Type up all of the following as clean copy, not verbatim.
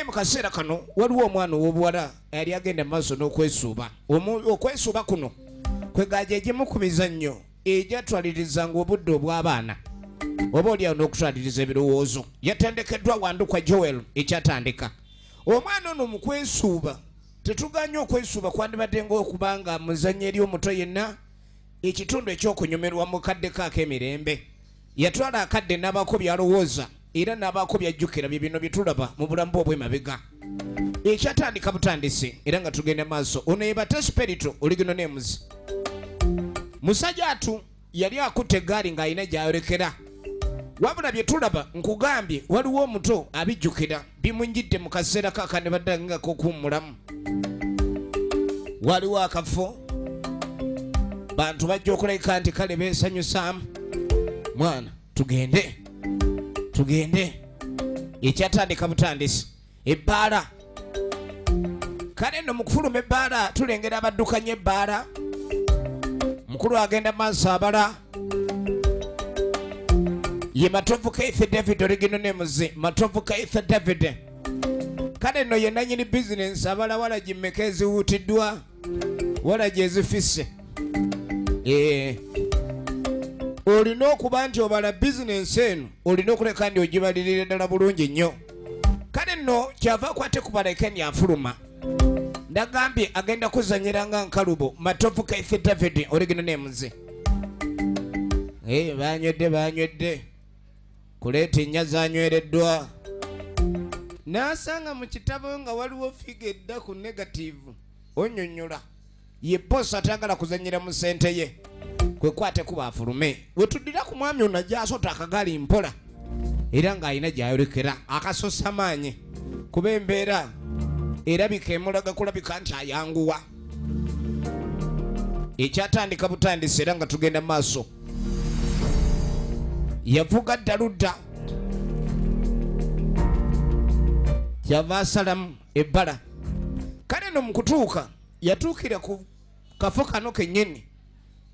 naye mu kaseera kano waliwo omwana ow'obuwala yali agenda maaso n'okwesuuba. Okwesuuba kuno kwegajja egimu ku mizannyo egyatwalirizanga obudde obw'abaana oba oliawo n'okutwaliriza ebirowoozo. Yatendekeddwa Wandukwa Joel ekyatandika. Omwana ono mu kwesuuba tetuganye okwesuuba kwandibadde ng'okubanga muzannyo eri omuto yenna ekitundu ekyokunyumirwa mu kaddeko ak'emirembe. Yatwala akadde n'abaako byalowooza era n'abaako byajjukira bye bino bye tulaba mu bulamu obw'emabega. Ekyatandika butandise era nga tugenda maaso. Ono ye Bata Spirito Original Names. Musajja atu yali akutte eggaali ng'alina gy'ayolekera. Wabula bye tulaba nkugambye waliwo omuto abijjukira bimunjidde mu kaseera kaaka ne baddangako kuwummulamu. Waliwo akafo bantu bajja okulabika nti kale beesanyusaamu. Mwana tugende ekyatandika butandisi ebbaala. Kale nno mu kufuluma ebbaala tulengera abaddukanya ebbaala. Mukulu agenda maaso abala ye Matovu Keith David Original Names. Matovu Keith David. Kale nno ye nannyini bizinensi abala wala gimmeka eziwuutiddwa wala gye zifisse. Olina okuba nti obala bizinensi eno olina okuleka ndi ogibalirira ddala bulungi nnyo. Kale nno kyava akwate ku balekeni afuluma. Ndagambye agenda kuzanyira nga nkalubo. Matovu Keith David Original Names. Banywedde kuleeta ennya zanywereddwa. N'asanga mu kitabo nga waliwo figa edda ku negative onnyonnyola. Ye boss atagala kuzanyira mu ssente ye kwekwate kuba afulume. Wetuddira ku mwami ono gy'asota akagaali mpola era ng'alina gy'ayolekera akasosa maanyi kuba embeera erabika emulaga kulabika nti ayanguwa. Ekyatandika butandisi era nga tugenda maaso. Yavuga ddaludda kyava asalamu ebbala. Kale no mu kutuuka yatuukira ku kafo kano kennyini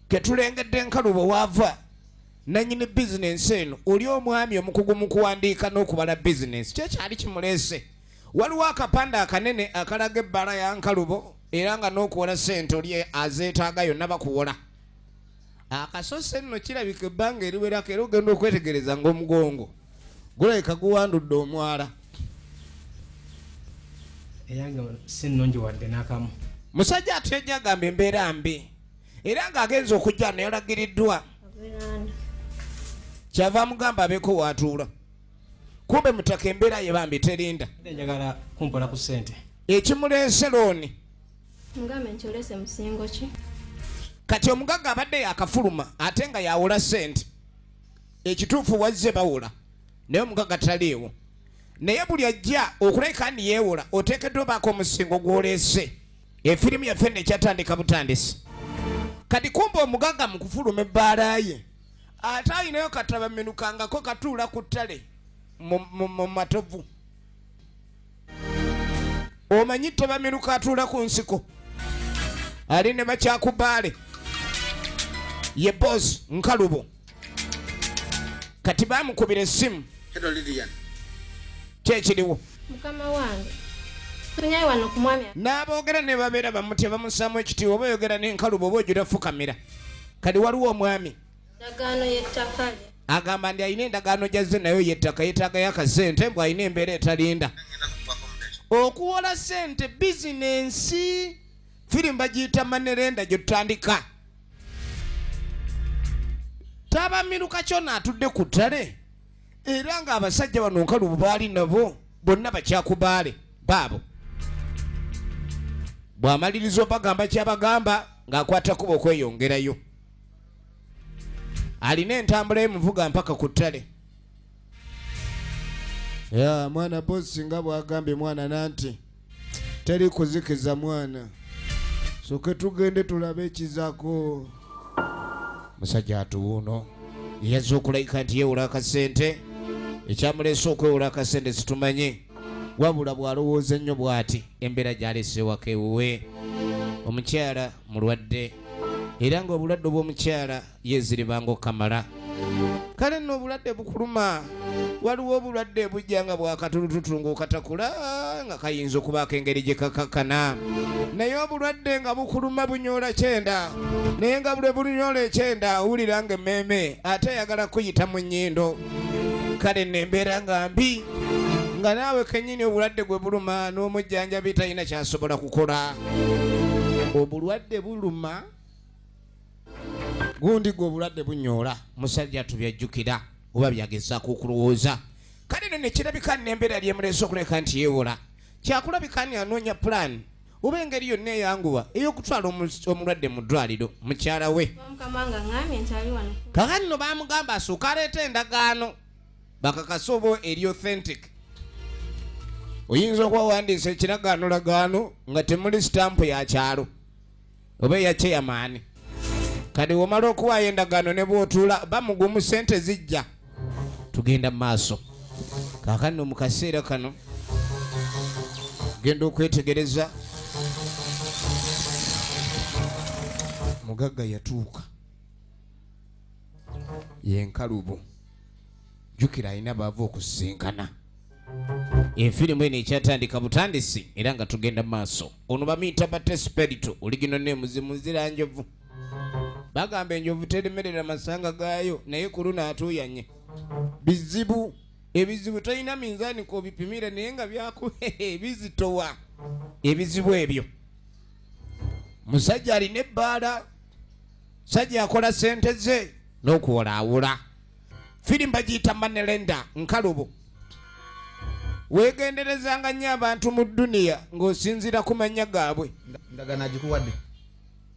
ketulengedde nkalubo waava nannyini bizinensi eno. Oli omwami omukugu mu kuwandiika n'okubala bizinensi kyekyali kimuleese. Waliwo akapande akanene akalaga ebbala ya nkalubo era nga n'okuwola ssente oli azeetaaga yonna bakuwola. Akasosa nno kirabika ebbanga eriwerako era ogenda okwetegereza ng'omugongo gulabika guwandudde omwala. Eyange sinnungi wadde n'akamu. Musajja ate yajja agamba embeera mbi era ng'agenza okujja neyalagiriddwa. Kyava amugamba abeeko waatuula. Kumbe mutaka embeera ye bambi terinda. Njagala kumpola ku ssente. Ekimuleese looni. Mugambe nkyolese musingo ki? Kati omugagga abadde yakafuluma ate nga yawola ssente. Ekituufu wazze bawola naye omugagga taliiwo. Naye buli ajja okulabika ni yeewola oteekeddwa baako omusingo gw'oleese. Efirimu yaffe nekyatandika butandisi. Kati kumbe omugagga mu kufuluma ebbaala ye ate alinayo katabamenukangako katuula ku ttale mu Matovu. Omanyi tabamenuka atuula ku nsiko ali ne bakyakubaale ye boss nkalubo. Kati bamukubira essimu. Hello Lilian. Kyekiriwo. Mukama wange tunyaye wano ku mwami. N'aboogera ne babeera bamutya bamusaamu ekitiibwa oba oyogera n'enkalubo oba ojjula fukamira. Kati waliwo omwami Endagaano y'ettaka lye. agamba ndi alina endagaano gyazze nayo yettaka yeetaagayo akasente mbw alina embeera etalinda. Okuwola ssente bizinensi firimu bagiyita manerenda gy'otandika. Tabamiruka kyona atudde ku ttale era ng'abasajja bano nkalubo baali nabo bonna bakyakubaale baabo. Bw'amaliriza obagamba kyabagamba ng'akwata kuba okweyongerayo. Alina entambula y'emuvuga mpaka ku ttale. Mwana bosi nga bw'agambye mwana nanti teri kuzikiza mwana. Soke tugende tulabe ekizaako. Musajja atuwuuno yazze okulayika nti yeewola akasente. Ekyamuleese okwewola akasente situmanyi wabula bw'alowooza ennyo bw'ati embeera gy'alese ewaka ewuwe. Omukyala mulwadde era ng'obulwadde bw'omukyala yeeziribanga okamala. Kale nno obulwadde bukuluma. Waliwo obulwadde bujja nga bwakatulututu ng'okatakula kubanga kayinza okubaako engeri gye kakakana naye obulwadde nga bukuluma bunyoola kyenda naye nga bule bunyoola ekyenda owulira nga emmeeme ate ayagala kuyita mu nnyindo kale nembeera nga mbi nga naawe kennyini obulwadde gwe buluma n'omujjanjabi talina kyasobola kukola obulwadde buluma gundi gwe obulwadde bunyoola musajja tubyajjukira oba byagezaako okulowooza kale no nekirabika nembeera lyemuleese okuleka nti yeewola kyakulabika ni anoonya pulaani oba engeri yonna eyanguwa ey'okutwala omulwadde mu ddwaliro mukyala we kakati no baamugamba asooka aleeta endagaano bakakasa oba eri authentic oyinza okuba wandiisa ekiragaanolagaano nga temuli sitampu ya kyalo oba eya chairman kati womala okuwaayo endagaano ne bw'otuula bamugumu sente zijja tugenda mu maaso kaakano mu kaseera kano genda okwetegereza mugagga yatuuka yenkalubo jjukira alina baava okusisinkana efirimu eno ekyatandika butandisi era nga tugenda mu maaso ono bamuyita batesperito oligino nemuzimu nzira njovu bagamba enjovu terimerera masanga gaayo naye ku luno atuuyanye bizibu ebizibu talina minzaani kobipimira naye nga bizitowa ebizibu ebyo musajja alina ebbaala sajja akola sente ze n'okuwolaawula firimu bagiyita manelenda nkalubo weegenderezanga nnyo abantu mu dduniya ng'osinziira ku mannya gaabwe ndagana agikuwadde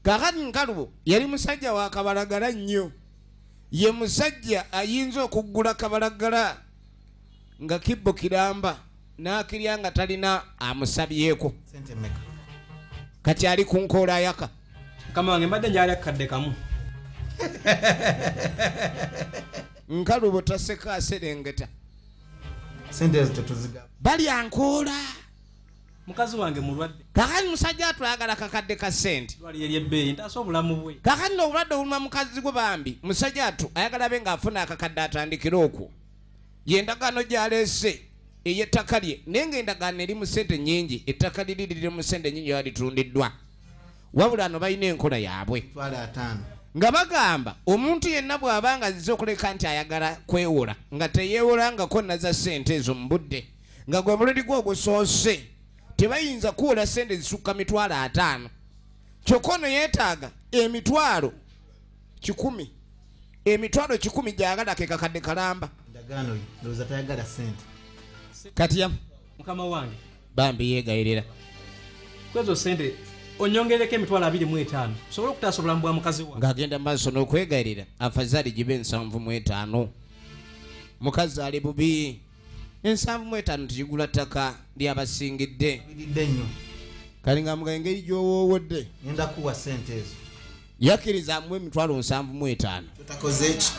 kakati nkalubo yali musajja wa kabalagala nnyo ye musajja ayinza okuggula kabalagala nga kibbo kiramba n'akirya nga talina amusabyeko sente meka kati ali ku nkoola ayaka kama wange mbadde njali akadde kamu nkalubo taseka aserengeta sente ezo tetuziga balya nkoola mukazi wange mulwadde kakati musajja atwagala kakadde ka sente lwali eri ebbeeyi ntaasa obulamu bwe kakati n'obulwadde obuluma mukazi gwe bambi musajja atu ayagala be ng'afuna akakadde atandikire okwo y'endagaano gy'aleese ey'ettaka lye naye ng'endagaano eri mu sente nnyingi ettaka liri liri mu sente nnyingi walitundiddwa wabula ano balina enkola yaabwe nga bagamba omuntu yenna bw'aba nga azize okuleka nti ayagala kwewola nga teyeewolangako naza sente ezo mu budde nga gwe mulundi gwe ogusoose tebayinza kuwola sente zisukka mitwalo 5 kyokka ono yeetaaga emitwalo 100 emitwalo 100 gy'ayagala ke kakadde kalamba ndagaano ndowooza tayagala sente kati yamu mukama wange bambi yeegayirira kwezo sente onyongereko emitwalo 25 sobola okutaasa obulamu bwa mukazi wange ng'agenda mu maaso n'okwegayirira afazaali gibe 75 mukazi ali bubi 75 tugigula ttaka lyabasingidde bididde nnyo kali nga muga engeri gy'owoowodde ngenda kuwa sente ezo yakkiriza amuwa emitwalo 75 totakoze eki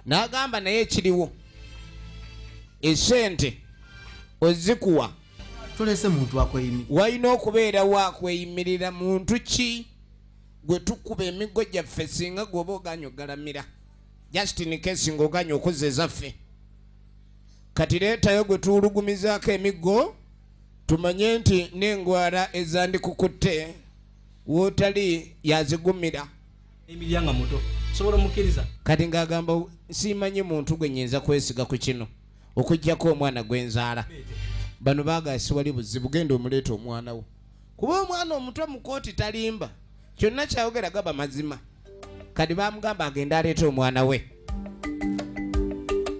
n'agamba naye ekiriwo esente ozikuwa tulese muntu akweyimira walina okubeera wakweyimirira muntu ki gwe tukuba emiggo gyaffe singa gweoba oganya ogalamira just in case ng'oganya okuzza ezaffe kati leetayo gwe tuwulugumizaako emiggo tumanye nti n'engwara ezandikukutte wootali yazigumira emiryanga muto sobola omukkiriza kati ng'agamba simanyi muntu gwe nnyinza kwesiga ku kino okuggyako omwana gwenzaala bano baagasi wali buzibu genda omuleeta omwana wo kuba omwana omutwe mu kooti talimba kyonna kyayogera gaba mazima kati bamugamba agenda aleeta omwana we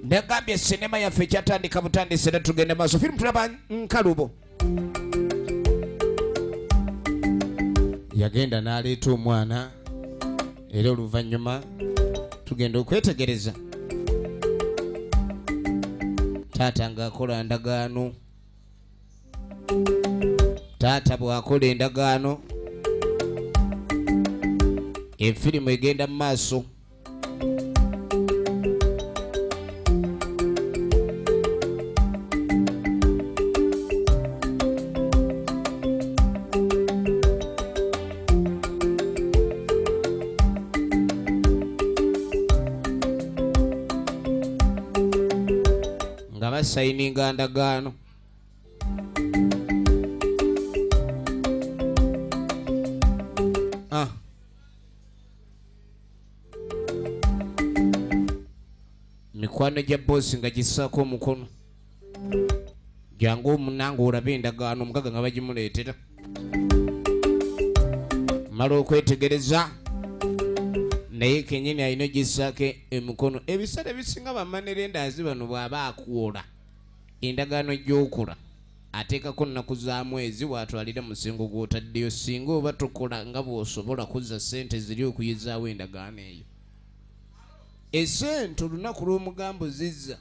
negambye sinema yaffe ekyatandika butandisi era tugende maaso firimu tulaba nkalubo yagenda n'aleeta omwana era oluvannyuma tugenda okwetegereza taata ng'akola ndagaano taata bw'akola endagaano efirimu egenda mu maaso nga basayininga ndagaano mikwano gya bosi nga gisaako omukono jangu omunange olabe endagaano omugaga nga bagimuleetera mala okwetegereza naye kenyini alina gisaako emikono ebiseera ebisinga bamanerendaazi bano bw'aba akwola endagaano gy'okola ateekako nnaku za mwezi watwalira musingo gw'otaddeyo singa oba tokola nga bw'osobola kuzza ssente ziri okuyizaawo endagaano eyo esente olunaku lw'omugambo zizza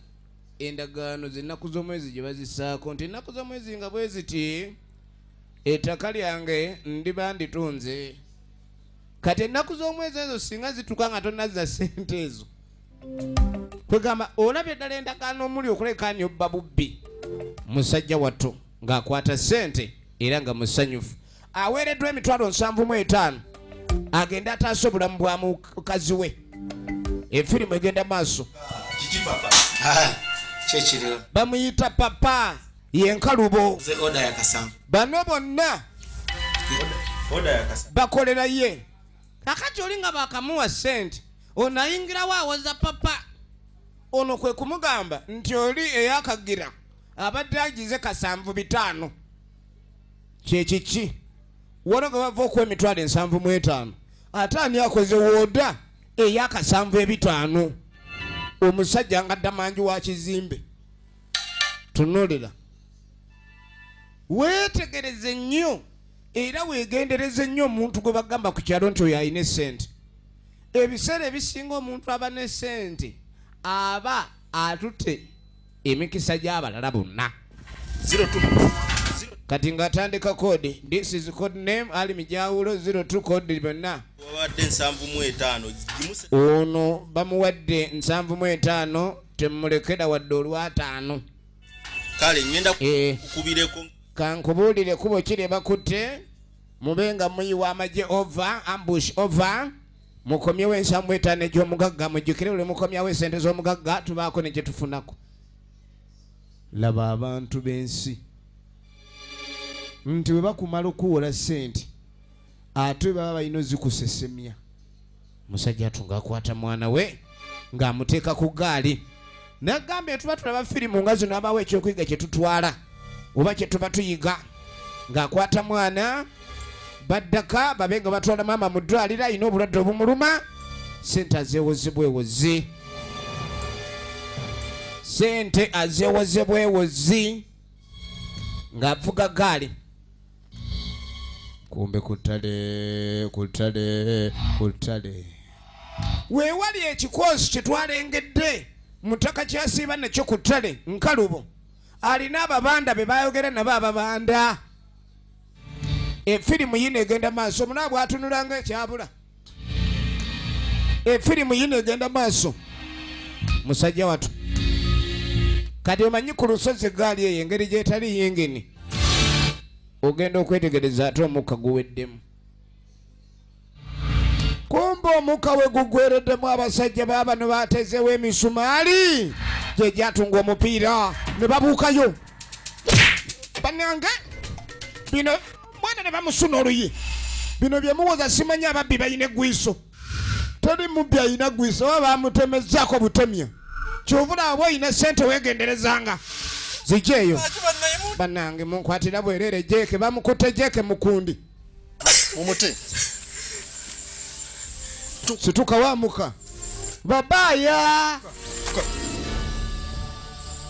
endagaano z'ennaku z'omwezi gye bazisaako nti ennaku z'omwezi nga bwe ziti ettaka lyange ndiba nditunze kati ennaku z'omwezi ezo singa zituuka nga tonazza ssente ezo kwegamba olabye ddala endagaano omuli okulekaani obba bubbi musajja watto ng'akwata ssente era nga musanyufu aweereddwa emitwalo 75 agenda ataasa obulamu bwa mukazi we efirimu egenda maaso kiki papa kyekiriwo bamuyita papa yenkalubo oda yakasanvu bano bonna bakolera ye kakati oli nga bakamuwa ssente onayingirawo awoza papa ono kwe kumugamba nti oli eyakagira abadde agize kasanvu 5 kyekiki wona nga bava okuwa emitwalo 75 ate ani akoze wooda eyakasanvu 5 omusajja nga ddamanji wa kizimbe tunulira weetegereze nnyo era weegendereze nnyo omuntu gwe bagamba ku kyalo nti oyo alina essente ebiseera ebisinga omuntu aba n'essente aba atutte emikisa gy'abalala bonna kati ng'atandika kodi this is code name ali mijawulo 02 kodi bonna wawadde 75 ono bamuwadde 75 temulekera wadde olw'ataano kale ngenda kukubireko kankubuulire kubo kiri bakutte mubenga muyiwa amagye over ambush over mukomyewo 75 egy'omugagga mujjukire buli mukomyawo esente z'omugagga tubaako ne gye tufunako laba abantu b'ensi nti bwe bakumala okuwola ssente ate baba balina ozikusesemya musajja atunga akwata mwana we ng'amuteeka ku gaali nagambye tuba tulaba firimu nga zino abawo ekyokuyiga kye tutwala oba kye tuba tuyiga ng'akwata mwana baddaka babe nga batwala maama mu ddwaliro alina obulwadde obumuluma sente azeewozebwewozi sente azeewozebwewozi ng'avuga gaali kumbe kutale weewali ekikozi kye twalengedde mutaka kyasiiba nakyo ku ttale nkalubo alina ababanda be bayogera nabo ababanda efirimu yino egenda maaso omulaba bwatunulanga ekyabula efirimu yino egenda maaso musajja wattu kati omanyi ku lusozi egaali eyo engeri gyetali yingini ogenda okwetegereza ate omukka guweddemu kumbe omukka we gugwereddemu abasajja baabano batezeewo emisumaali gye gyatunga omupiira ne babuukayo bannange bino mwana ne bamusuna oluyi bino bye muwoza simanyi ababbi balina eggwiiso teri mubbi alina ggwiiso oba bamutemezzaako butemya kyovula aba olina ssente weegenderezanga zijjeeyo bannange munkwatira bwerere jeeke bamukutte jeeke mukundi mumute situka wamuka babaaya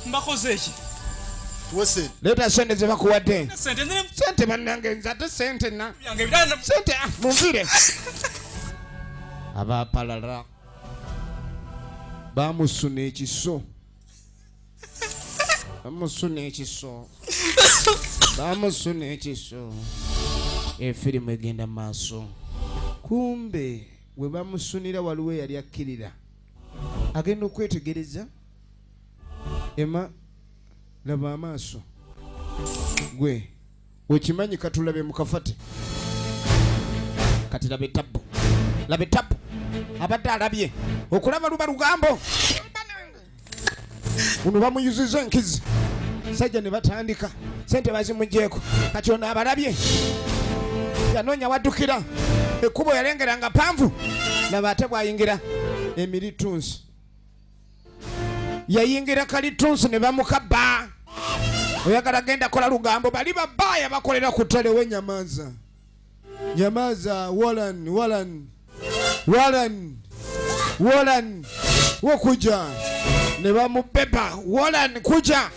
mbakoze eki tuwese leeta sente ze bakuwadde sente nene sente bannange nze ate sente na yange bidana sente mumvire abapalala bamusuna ekiso bamusuna ekiso efirimu egenda maaso kumbe we bamusunira waliwo yali akkirira agenda okwetegereza ema laba amaaso gwe okimanyi katulabe mukafate kati labe tabu abadde alabye okulaba luba lugambo uno bamuyuziza enkizi sajja ne batandika sente bazimugyeko kati ono abalabye yanoonya waddukira ekkubo yalengeranga panvu laba ate bwayingira emiritunsi yayingira kalitunsi ne bamukabba oyagala genda kola lugambo bali babaya bakolera ku ttale w'enyamaza nyamaza Walan wokuja ne bamubeba Walan kuja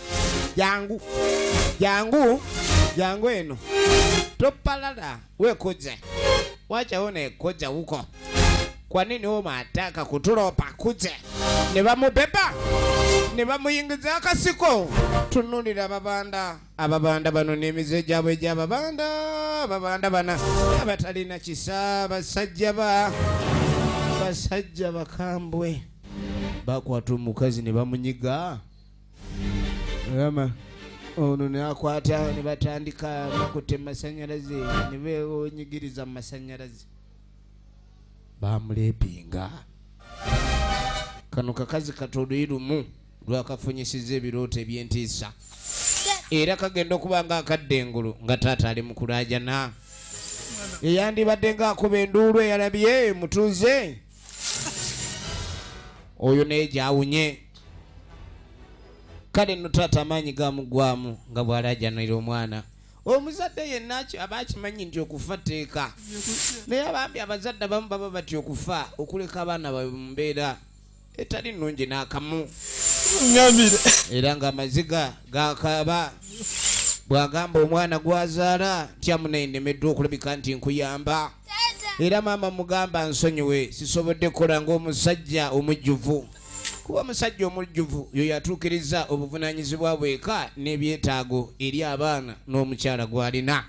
jangu eno topalala wekuja wacha one kuja huko kwa nini wewe unataka kuturopa kuja ne bamubeba ne bamuyingiza akasiko tunulira ababanda bano n'emize gyabwe ababanda bana abatalina kisa basajja bakambwe bakwata omukazi ne bamunyiga ama ono ne akwata ne batandika bakutte masanyalaze ne beonyigiriza masanyalaze bamulepinga kano kakazi katoluirumu lwakafunyisiza ebirooto ebyentiisa era kagenda okuba nga akadde engulu nga taata ali mukulajana eyandibadde ngaakuba enduulu eyalabye mutuuze oyo naye gyawunye kale nno taata amaanyi gamugwamu nga bw'alajanira omwana omuzadde yenna aba akimanyi nti okufa tteeka naye abambi abazadde abamu baba batya okufa okuleka abaana babe mu mbeera etali nnungi n'akamu era ng'amaziga gakaba bw'agamba omwana gwazaala tyamunaye nnemeddwa okulabika nti nkuyamba era maama mugamba nsonyiwe sisobodde kukola ng'omusajja omujjuvu kuba omusajja omujjuvu yo yatuukiriza obuvunaanyizibwa bweka n'ebyetaago eri abaana n'omukyala gw'alina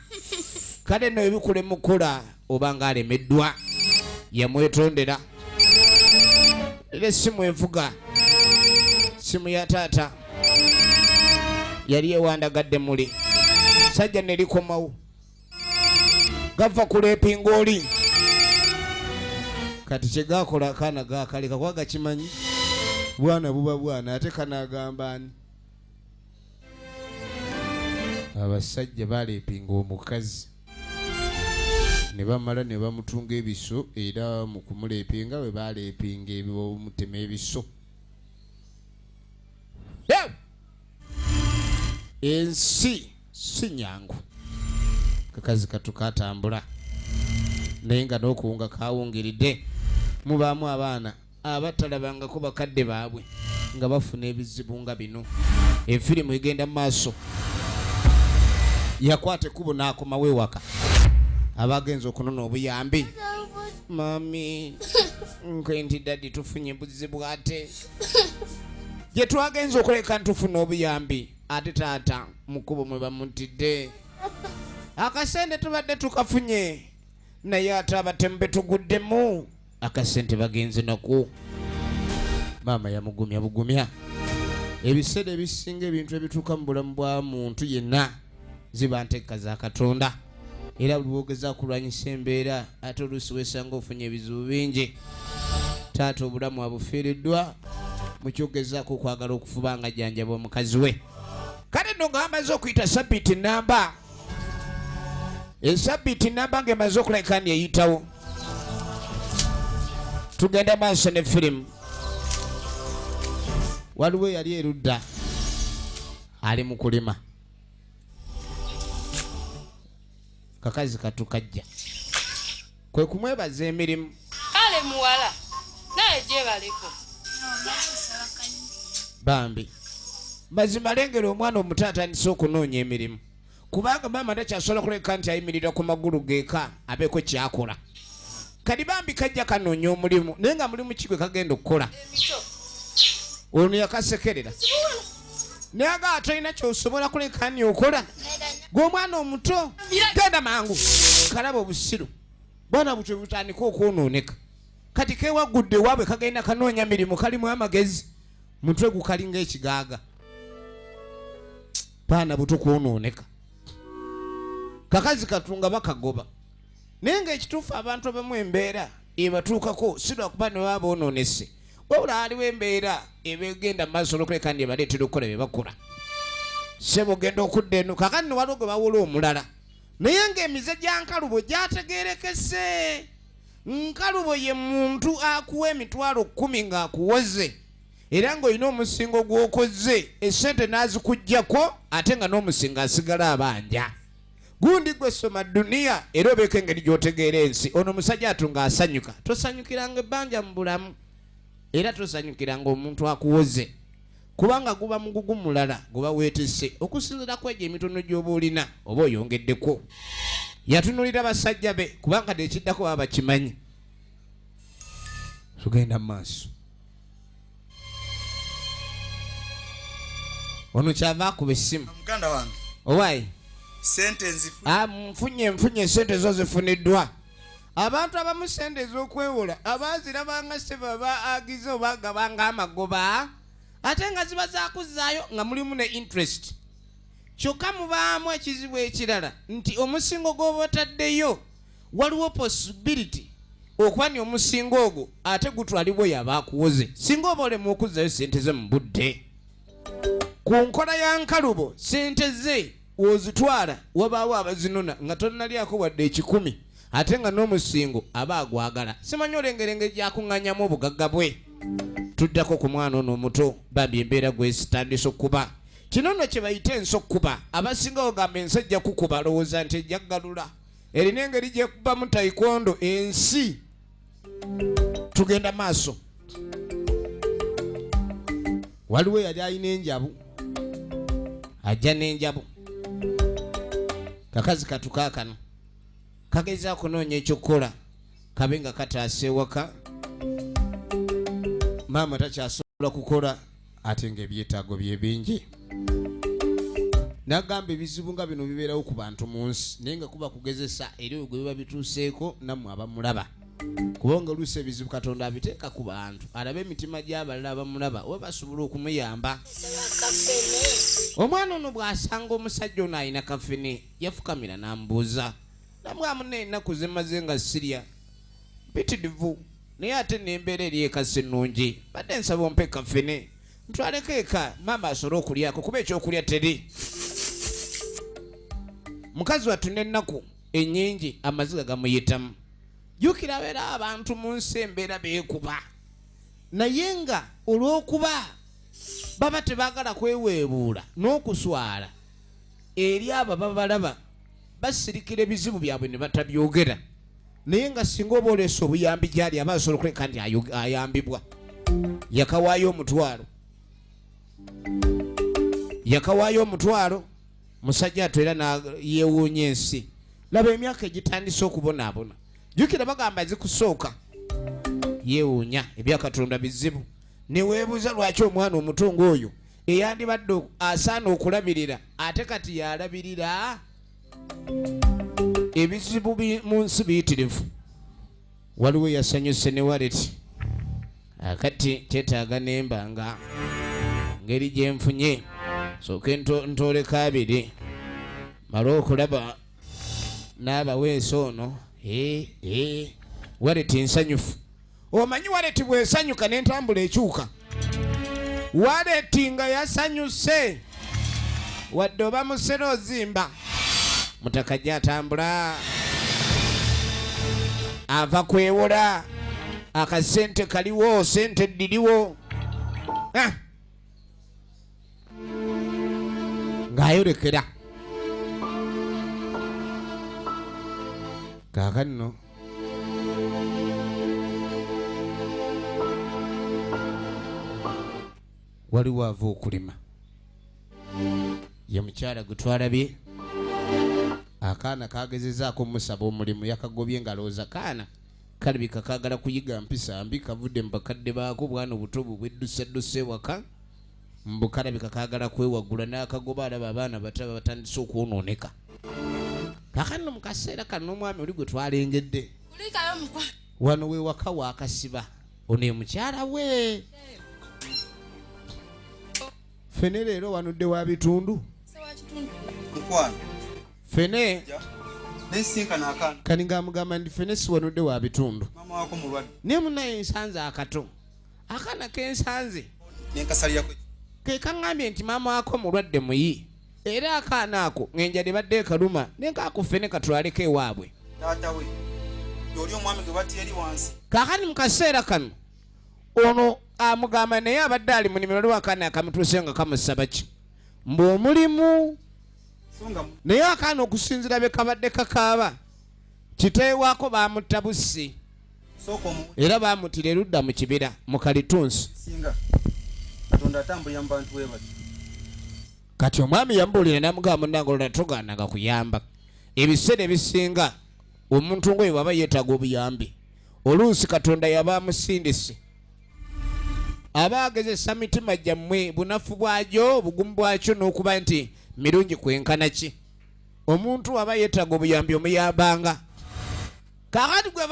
kale nno ebikulemu kkola oba ng'alemeddwa yamwetondera era essimu envuga simu ya taata yali ewandagadde muli sajja nelikomawo gava kuleepinga oli kati kyegakola akaana gakaleka kuba gakimanyi bwana buba bwana ate kanagamba ani abasajja baleepinga omukazi ne bamala ne bamutunga ebiso era mu kumuleepinga we baleepinga ebimutema ebiso ensi si nyangu kakazi katukatambula naye nga n'okuwunga kawungiridde mubaamu abaana abatalabangako bakadde baabwe nga bafuna ebizibu nga bino efirimu egenda mu maaso yakwata ekkubo n'akomawo ewaka abagenza okunona obuyambi mami nkwe nti daddi tufunye buzibu ate gye twagenza okuleka ntufuna obuyambi ate taata mukubo mwe bamutidde akasente tubadde tukafunye naye ate abatemu betuguddemu akasente bagenze nako maama yamugumya bugumya ebiseera ebisinga ebintu ebituuka mu bulamu bwa muntu yenna ziba nteeka za Katonda era buli bwogeza kulwanyisa embeera ate oluusi weesanga ofunye ebizibu bingi taata obulamu abufiiriddwa mukyogezaako okwagala okufuba nga jjanjaba omukazi we kale nno nga bamaze okuyita sabbiiti namba esabbiiti namba ng'emaze okulabika ni eyitawo tugenda maaso ne firimu waliwo yali erudda ali mu kulima kakazi katukajja kwe kumwebaza emirimu kale muwala naye gyebaleko bambi mazima lengera omwana omuto atandise okunoonya emirimu kubanga maama takyasobola kuleka nti ayimirira ku magulu geeka abeeko kyakola kali bambi kajja kanoonya omulimu naye nga mulimu kigwe kagenda okukola ono yakasekerera naye aga atolina kyosobola kuleka ni okola gw'omwana omuto genda mangu kalaba obusiru bwana butwe butandika okwonooneka kati kewagudde waabwe kagenda kanoonya mirimu kalimu amagezi mutwe gukalinga ekigaaga baana buto kwonooneka kakazi katunga bakagoba naye ng'ekituufu abantu abamu embeera ebatuukako si lwakuba ne baba boonoonese wabula aliwo embeera ebegenda mu maaso olwokuleka ndi ebaleetera okukola bye bakola sebo genda okudda eno kakati waliwo gwe bawula omulala naye ng'emize gya Nkalubo gyategeerekese. Nkalubo ye muntu akuwa emitwalo 10 ng'akuwoze era ng'olina omusingo gw'okoze essente n'azikuggyako ate nga n'omusingo asigala abanja. Gundi gwe soma duniya era obeeko engeri gy'otegeera ensi. Ono musajja atunga asanyuka. Tosanyukiranga ebbanja mu bulamu era tosanyukiranga omuntu akuwoze kubanga guba mugugu mulala guba weetisse okusinziira ku egyo emitono gy'oba olina oba oyongeddeko. Yatunulira basajja be kubanga tekiddako baba bakimanyi. Tugenda mu maaso. Ono kyava akuba essimu. Muganda wange. Owaayi. Sente nzifu. Nfunye sente zo zifuniddwa. Abantu abamu sente ez'okwewola abaazirabanga se baba agize oba gabanga amagoba ate nga ziba zaakuzaayo nga mulimu ne interest. Kyokka mubaamu ekizibu ekirala nti omusingo gw'oba otaddeyo waliwo possibility okuba ni omusingo ogwo ate gutwalibwa yaba akuwoze singa oba olemu okuzzayo sente ze mu budde. Ku nkola ya Nkalubo sente ze wozitwala wabaawo abazinona nga tonnalyako wadde 10 ate nga n'omusingo aba agwagala. Simanyi olengerenge gyakuŋŋanyamu obugagga bwe. Tuddako ku mwana ono omuto bambi embeera gwesitandisa okkuba. Kino nno kye bayita ensokkuba. Abasinga ogamba ensi ejja kukuba lowooza nti ejja galula. Erina engeri gyekubamu taekwondo ensi. Tugenda maaso. Waliwo yali alina enjabu. Ajja n'enjabu. Kakazi katukaakano kagezaako kunoonya ekyokukola kabe nga kataasa ewaka. Maama takyasobola kukola ate ng'ebyetaago bye bingi. N'agamba ebizibu nga bino bibeerawo ku bantu mu nsi naye nga kuba kugezesa eri oyo gwe biba bituuseeko nammwe abamulaba. Kubanga oluusi ebizibu Katonda abiteeka ku bantu alabe emitima gy'abalala abamulaba oba basobola okumuyamba. Omwana ono bw'asanga omusajja ono alina kafene yafukamira n'amubuuza. Namwamu n'ennaku ze maze nga sirya mpitirivu naye ate n'embeera eri ekase ennungi badde nsaba ompe kafene ntwaleko eka maama asobole okulyako kuba ekyokulya teri. Mukazi wattu n'ennaku ennyingi amaziga gamuyitamu. Jjukira abeera abantu mu nsi embeera beekuba naye nga olw'okuba baba tebaagala kweweebuula n'okuswala eri abo babalaba basirikira ebizibu byabwe ne batabyogera naye nga singa oba oleesa obuyambi gyali aba asobola okuleka nti ayambibwa. Yakawaayo omutwalo musajja atyo era yeewuunya ensi. Laba emyaka egitandise okubonaabona. Jjukira bagamba zikusooka yeewuunya ebyakatonda bizibu ne weebuuza lwaki omwana omuto ng'oyo eyandibadde asaana okulabirira ate kati yalabirira. Ebizibu mu nsi biyitirivu. Waliwo yasanyuse ne waleti akati kyetaaga n'embanga ngeri gye nfunye sooke ntooleko 2 mala okulaba n'abaweesa ono. Waleti nsanyufu. Omanyi waleti bw'esanyuka n'entambula ekyuka. Waleti nga yasanyuse wadde oba musera ozimba mutaka gy'atambula ava kwewola akasente kaliwo sente ddiriwo ng'ayolekera. Kaakano waliwo ava okulima ye mukyala gwe twalabye akaana kagezezaako musaba omulimu yakagobye ngalowooza kaana kalabika kaagala kuyiga mpisa mbi kavudde mu bakadde baako bwana obuto bweddusedduse waka mbukalabika kaagala kwewagula n'akagoba alaba abaana bataba batandise okwonooneka. Kakano mu kaseera kano n'omwami oli gwe twalengedde wano we waka waakasiba ono ye mukyala we. Fene leero wanudde wa bitundu fene kani ng'amugamba ndi fene si wanudde wa bitundu naye munaye ensanze akato akaana kensanze ke kaŋŋambye nti maama wako mulwadde muyi era akaana ako ngenja ne badde kaluma nenkakufe ne katwaleko ewaabwe taata we oli omwami gwe batti eri wansi kaakati mu kaseera kano ono amugamba naye abadde ali mu nimiro lwakaana akamutuuse nga kamusaba ki mbu omulimu naye akaana okusinzira be kabadde kakaaba kiteewaako baamutta bussi era baamutira erudda mu kibira mu kalitunsi katonda atambulira mu bantu bwe bati kati omwami yambuulira namugamba munange togaanaga kuyamba ebiseera ebisinga omuntu ngoyo bwaba yeetaaga obuyambi oluusi katonda yaba amusindise aba agezesa mitima gyammwe bunafu bwagyo obugumu bwakyo n'okuba nti mirungi kwenkana ki omuntu aba yeetaaga obuyambi omuyambanga kakati gwe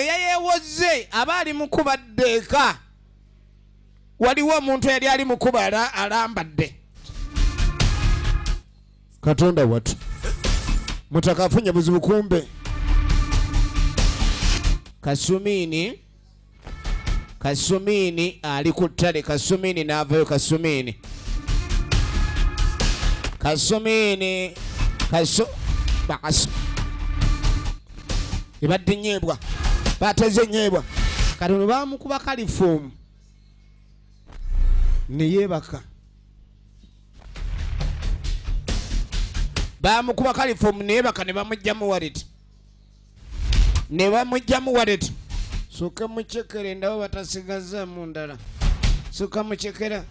eyayeewoze aba ali mukubadde eka waliwo omuntu yali ali mukuba alambadde katonda watu mutakafunye buzibu kumbe Kasumini ali ku ttale Kasumini n'avayo Kasumini ebadde nyeebwa bateze nyeebwa katono bamukuba kalifomu neyeebaka bamukuba kalifomu neyeebaka ne bamugjamu waleti soka muchekere ndabo batasigaza mu ndala soka muchekera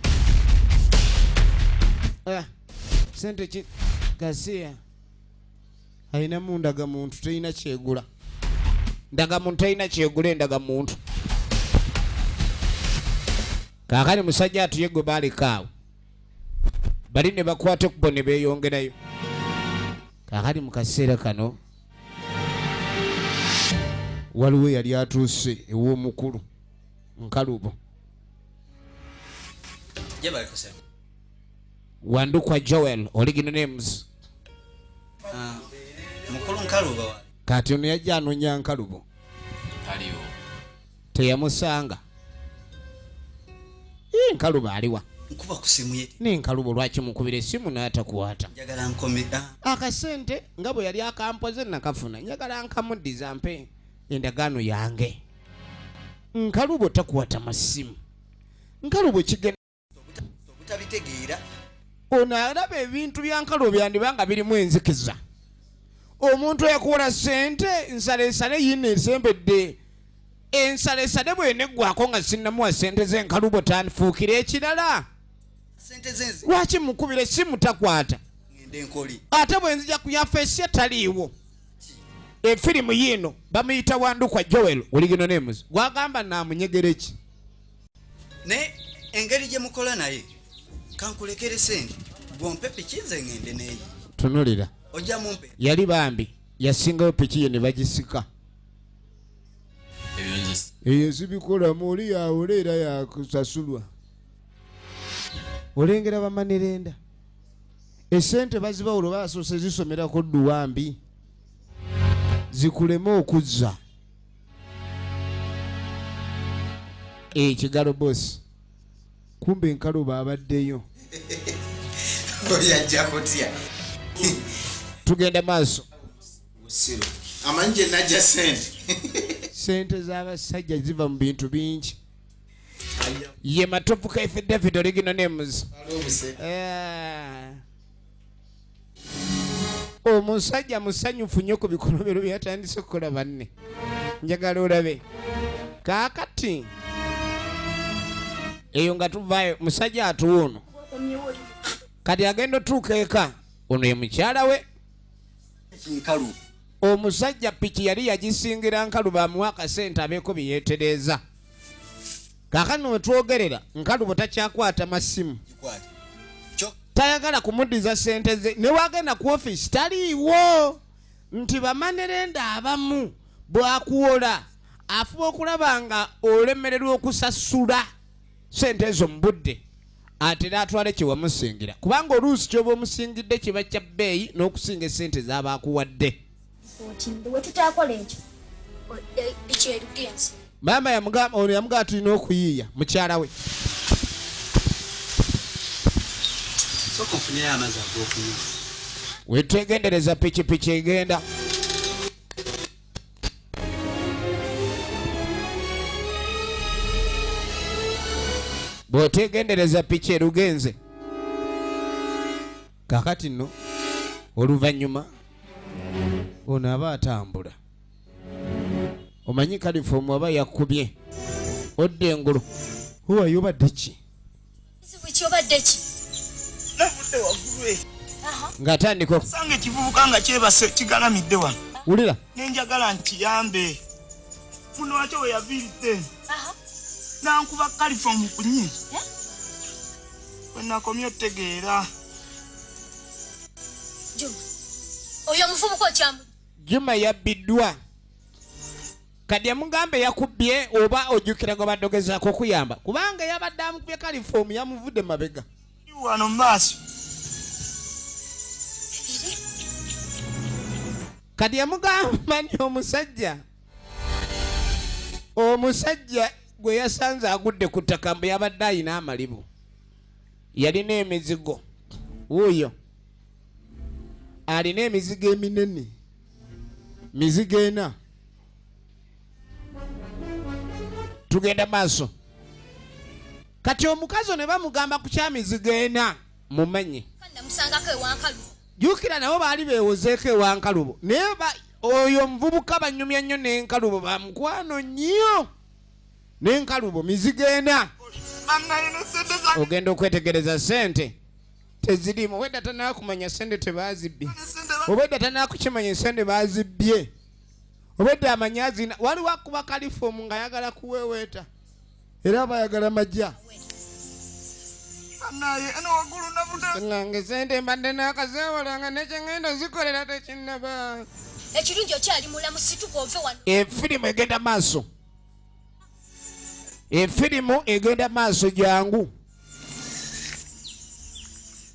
sente ki Gasiya aina mu ndaga muntu teina kyegula ndaga muntu teina kyegula endaga muntu kakali musajja atuyegwe balekaawo bali ne bakwate kubo ne beeyongerayo kakali mu kaseera kano waliwo yali atuuse ew'omukulu Nkalubo Wandukwa Joel original names mukulu Nkalubo kati ono yajja anoonya Nkalubo aliwo teyamusanga Nkalubo aliwa nkuba ku simu ye ni Nkalubo lwaki mukubira esimu n'atakuwaata njagala nkomera akasente nga bwe yali akampoze nakafuna njagala nkamuddiza mpe endagaano yange Nkalubo takwata masimu Nkalubo kigenda obutabitegeera ono alaba ebintu bya Nkalubo byandibanga birimu enzikiza omuntu yakuwola sente nsaleesale yina esembedde ensaleesale bweneggwako nga sinnamuwa sente z'Enkalubo tanfuukira ekirala sente zenzi lwaki mukubira essimu takwata ngende nkoli ate bwe nzija kuyafeesi taliiwo efirimu yino bamuyita Wandukwa Joel original names gwagamba namunyegere ki ne engeri gye mukola naye kankulekere sente gwompe piki nze ngende neeyi tunulira ojja mumpe yali bambi yasingayo piki ye ne bagisika eyo zibikolamu oli yawula era yakusasulwa olengera bamanerenda esente bazibawulo basoose zisomerako dduwambi zikuleme okuzza ekigalo bosi kumbe Nkalubo abaddeyo oyajja kutya tugende maaso usiro amanje najja sente z'abasajja ziva mu bintu bingi ye matopu kaife David original names omusajja musanyufu nnyo ku bikolobero byatandise okukola banne njagala olabe kaakati eyo nga tuvaayo musajja atuwa ono kati agenda otuuka eka ono ye mukyala we Nkalubo omusajja piki yali yagisingira Nkalubo amuwa akasente abeeko byeyeetereeza kaakano we twogerera Nkalubo takyakwata masimu tayagala kumuddiza sente ze newagenda ku office taliiwo nti bamanerenda abamu bwakuwola afuba okulaba nga olemererwa okusasula sente ezo mu budde atera atwale kye wamusingira kubanga oluusi kyoba omusingidde kiba kya bbeeyi n'okusinga esente z'abaakuwadde wetutakola ekyo ekyerugenzi maama ono yamugamba tulina okuyiiya mukyala we Soko mfunira amazi ag'okunywa. Wetegendereza pikipiki egenda. Bw'otegendereza piki erugenze. Kakati nno oluvannyuma ono aba atambula. Omanyi kalifomu aba yakubye. Odde engulu. Huwa yobadde ki? Kizibu kyobadde ki? Navudde waggulu. Ng'atandika Sanga ekivubuka nga kyebase kigalamidde wano. wulira. Nenjagala nkiyambe. Muno wakyo we yaviiridde. Nankuba kalifomu ku nnyi. Bwe nakomye otegeera. Juma. Oyo omuvubuka okyamu. Juma yabbiddwa. Kati yamugambe yakubbye oba ojjukira nga baddogezaako okuyamba. Kubanga yabadde amukubye kalifomu yamuvudde mabega. Wano maaso. Kati yamugamba nti omusajja gwe yasanze agudde ku ttaka mbu yabadde ayina amalibu. Yalina emizigo. Wuuyo alina emizigo eminene. Mizigo ena. Tugenda maaso. Kati omukazi ne bamugamba ku kya mizigo ena mumenye. Kanda musangako ewankalu. Jukira nabo baali beewozeeko ewankalubo. Naye oyo omuvubuka banyumya nnyo n'enkalubo bamukwano nnyo. N'enkalubo mizigo ena. Ogenda okwetegereza sente tezirimu. Obwedda tanaakumanya sente tebazibbye. Obwedda tanaakukimanya sente bazibbye. Obwedda amanya azina. Waliwo akuba kalifomu ng'ayagala kuweeweeta. Era bayagala majja. Nange sente mbadde naakazeewolanga nekyengenda zikolera tekinnaba. Ekirungi okyali mulamu situka ove wano. Efirimu egenda maaso. Efirimu egenda maaso jangu.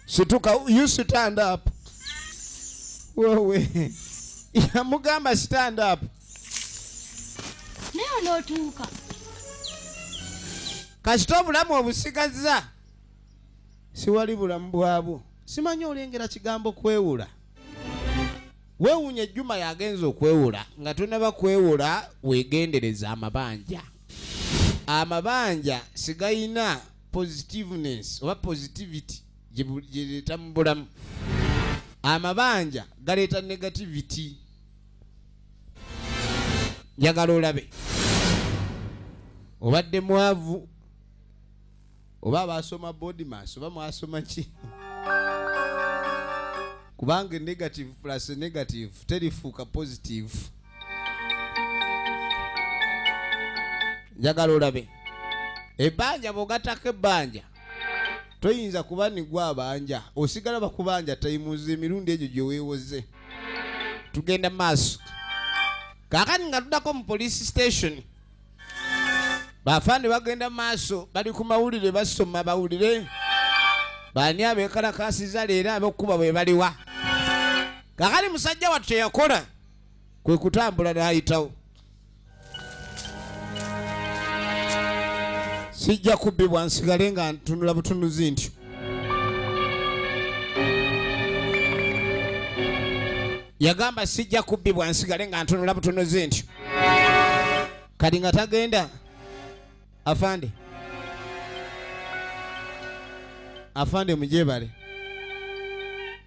Situka, you stand up. Wewe. Yamugamba stand up. Naye onootuuka. Kasita obulamu obusigazza. Siwali bulamu bwabwo. Simanyi olengera kigambo kwewula. Weewunya Juma yagenza okwewula. Nga tonaba kwewula weegendereza amabanja. Amabanja sigayina positiveness oba positivity gyereeta mu bulamu. Amabanja galeeta negativity. Njagala olabe. Obadde mwavu oba basoma body mass oba mwasoma ki? Kubanga negative plus negative terifuuka positive. Njagala olabe. Ebbanja bw'ogattako ebbanja toyinza kuba nigwa abanja. Osigala bakubanja tayimuza emirundi egyo gye weewoze. Tugenda maaso. Kaakati nga tuddako mu police station. Bafande bagenda maaso bali ku mawulire basoma bawulire. Bani abeekalakaasiza leero ab'okkuba bwe baliwa. Kaakati musajja wattu yakola kwe kutambula n'ayitawo. Sijja kubbibwa nsigale nga ntunula butunuzi ntyo. Yagamba sijja kubbibwa nsigale nga ntunula butunuzi ntyo. Kati nga tagenda. Afande. Afande mujebale.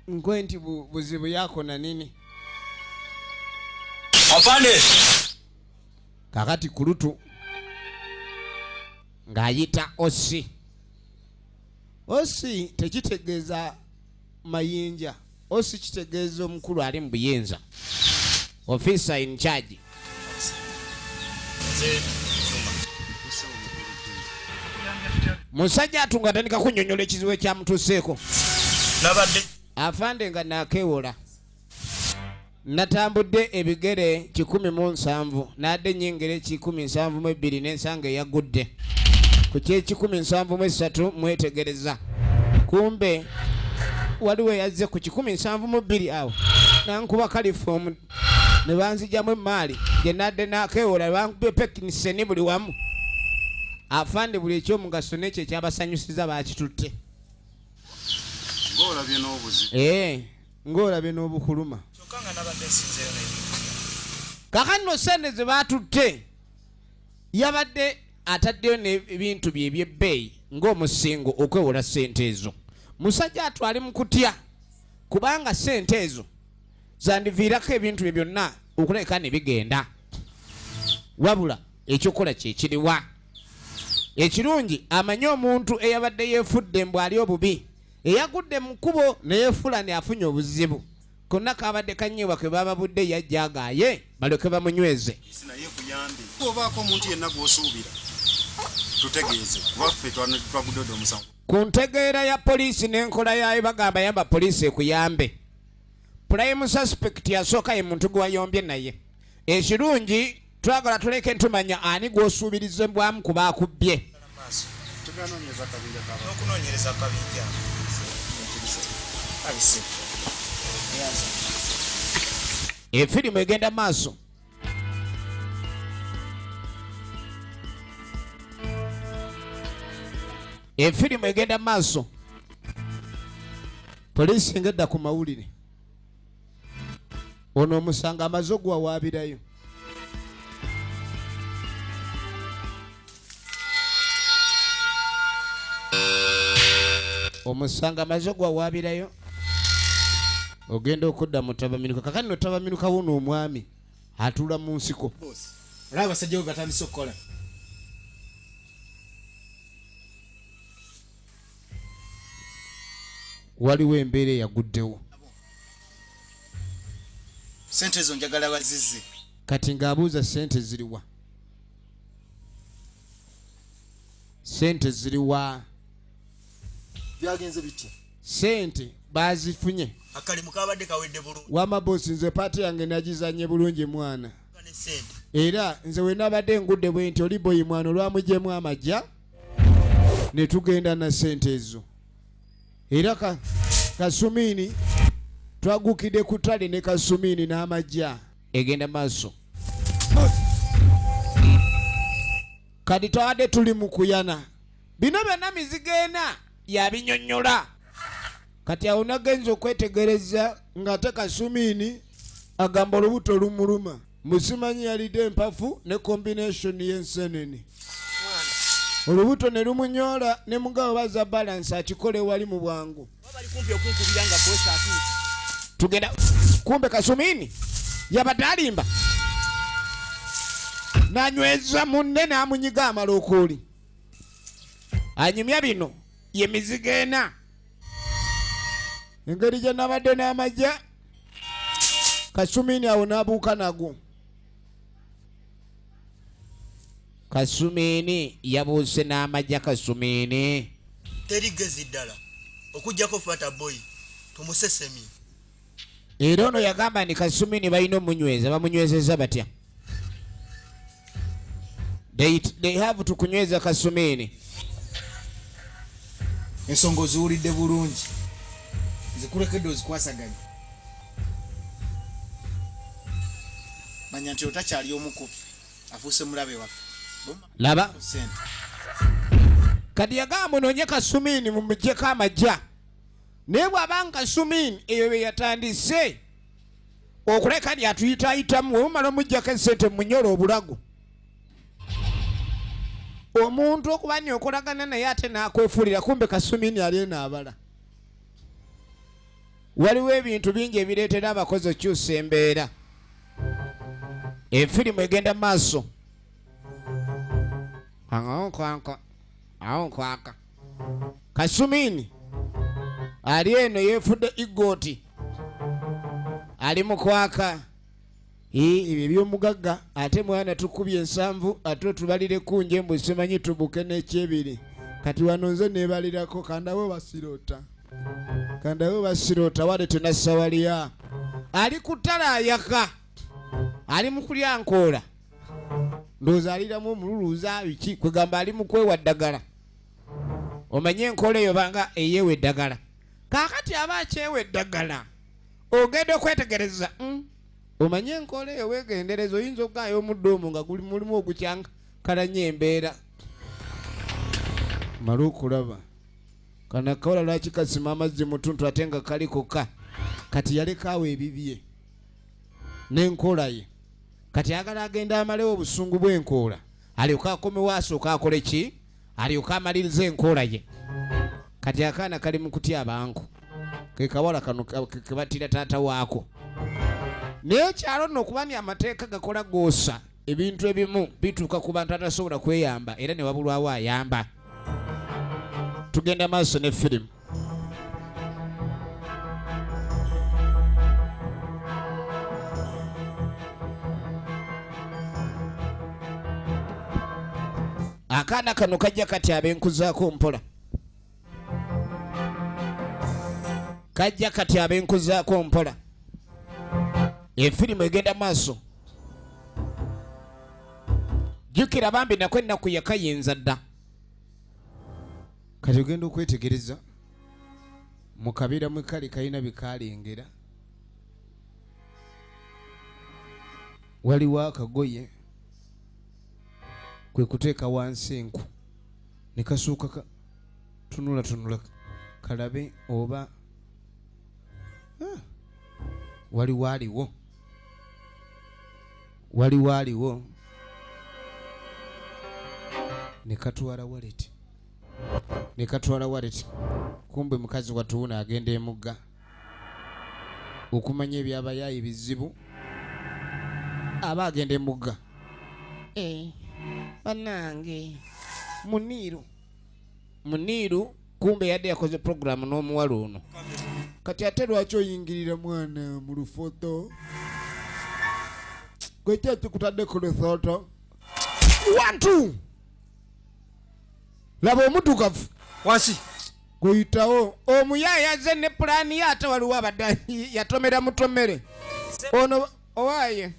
Nkwe nti buzibu yako na nini? Afande. Kakati kulutu ng'ayita Osi. Osi tekitegeeza mayinja. Osi kitegeeza omukulu ali mu buyinza. Officer in charge. Musajja atunga atandika kunnyonnyola ekizibu ekyamutuuseeko. Afande nga naakeewola. Natambudde ebigere 17 n'adde nnyingire 172 n'ensanga eyagudde. Ku kye 173 mwetegereza. Kumbe waliwo yazze ku 172 awo. Nankuba kalifomu ne banzijamu emaali. Gye nadde naakeewola bankubye pekiniseni buli wamu. Afande buli ekyomugaso n'ekyo ekyabasanyusiza baakitutte. ng'olabye n'obuzibu. Ng'olabye n'obukuluma. Kyokka nga nabadde nsinzeeyo n'ebintu. Kakano sente ze baatutte yabadde ataddeyo n'ebintu bye eby'ebbeeyi ng'omusingo okwewola sente ezo. Musajja atwali mu kutya kubanga sente ezo zandiviirako ebintu bye byonna okuleka ne bigenda. Wabula ekyokola kye kiriwa. Ekirungi amanye omuntu eyabadde yeefudde mbw ali obubi eyagudde mu kkubo ne yeefula ne afunye obuzibu. Konna kabadde kanyeebwa ke bababudde yajja agaaye balyoke bamunyweze. Naye kuyambe. Obaako omuntu yenna gw'osuubira tutegeeze waffe twagudde omusango. Ku ntegeera ya poliisi n'enkola yayo bagamba yamba poliisi ekuyambe. Prime suspect yasooka ye muntu gwe wayombye naye. Ekirungi twagala tuleke ntumanya ani gw'osuubirize bwamu kuba akubbye. N'okunoonyereza akabinja. Ayise. Efirimu egenda maaso. Efirimu egenda maaso. Poliisi ngedda ku mawulire. Ono omusanga amaze ogwawaabirayo. Omusanga amaze ogwawaabirayo. Ogenda okudda mu tabamiruka. Kakati no tabamiruka wuno omwami atula mu nsiko. Olaba basajja we batandise okukola. Waliwo embeera eyaguddewo. Sente ezo njagala bazizze. Kati ng'abuuza sente ziriwa. Sente ziriwa. Byagenze bitya? Sente bazifunye. Akalimu kabadde kawedde bulungi. Wama bosi nze paati yange nagizanye bulungi mwana. Ne sente. Era nze we nabadde ngudde bwe nti oli boyi mwana olwamuggyemu amajja ne tugenda na sente ezo. Era Kasumini twagukidde ku ttale ne Kasumini n'amajja egenda maaso. Kati twawadde tuli mu kuyana. Bino byonna mizigo ena yabinyonnyola. Kati awo nagenza okwetegereza ng'ate Kasumini agamba olubuto lumuluma. Musimanyi yalidde empafu ne combination y'ensenene. Olubuto ne lumunyola ne mugabo baza balance akikole wali mu bwangu. Bali kumpi okunkubira nga boss atuuse. Tugenda kumbe Kasumini yabadde alimba. Nanyweza munne n'amunyiga amalokooli. Anyumya bino ye mizigo ena. Engeri gye nabadde n'amajja Kasumini awo n'abuuka nago. Kasumini yabuuse n'amajja Kasumini. Teri gezi ddala. Okujjako fata boy. Tumusesemi. Era ono yagamba ni Kasumini balina omunyweza bamunywezeza batya. They have to kunyweza Kasumini. Ensonga oziwulidde bulungi. Zikulekedde ozikwasaganya. Manya nti otakyali omukufu. Afuuse mulabe waffe. Laba. Kati yagamba onoonye Kasumini mumugyeko amajja. Naye bw'abanga Kasumini eyo be yatandise okuleka lyatuyitaayitamu omumala omuggyako esente munyola obulago. Omuntu okuba nti okolagana naye ate n'akwefuulira kumbe Kasumini ali enaabala. Waliwo ebintu bingi ebireetera abakozi okyusa embeera. Efirimu egenda maaso. Kasumini ali eno yeefudde igooti. Ali mu kwaka. Ebyo eby'omugagga ate mwana tukubye ensanvu ate tubalire kunje mbu simanyi tubuke n'ekyebiri. Kati wano nze neebalirako kandawe basirota. Kandawe basirota wale tunasawaliya. Ali ku ttale ayaka. Ali mu kulya nkoola. Ndowooza aliramu omululuuza biki kwegamba ali mu kwewa ddagala. Omanye enkola eyo banga eyeewa eddagala. Kaakati aba akyewa eddagala. Ogenda okwetegereza. Omanye enkola eyo weegendereza oyinza okugaayo omuddo omwo nga mulimu ogukyankalanya embeera. Mala okulaba kana kawala lwaki kasima amazzi mutuntu ate nga kali kokka kati yalekaawo ebibye n'enkola ye kati agala agenda amalewo obusungu bw'enkoola alyoka akomewo asooka akole ki alyoka amaliriza enkola ye kati akaana kali mu kutya abantu ke kawala kano ke batira taata waako naye kyalo nno okuba ni amateeka gakola goosa ebintu ebimu bituuka ku bantu atasobola kweyamba era ne wabulwawo ayamba. Tugenda maaso ne firimu. Akaana kano kajja kati abenkuzaako mpola. Kajja kati abenkuzaako mpola. Efirimu egenda maaso. Jukira bambi nakwe ennaku yakayinza dda. Kati ogenda okwetegereza mu kabiira mwe kali kalina bikalengera. Waliwo akagoye kwe kuteeka wansi enku ne kasooka tunula kalabe oba waliwo ne katwala wallet kumbe mukazi watuuna agenda emugga okumanya ebyabayayi bizibu aba agenda emugga bannange Muniru kumbe yadde yakoze program n'omuwala ono kati ate lwaki oyingirira mwana mu lufoto gwe kyaki kutadde ku lufoto wantu laba omutukafu wansi kuyitawo omuyaye yazze ne pulaani ye ate waliwo abadde yatomera mutomere ono owaye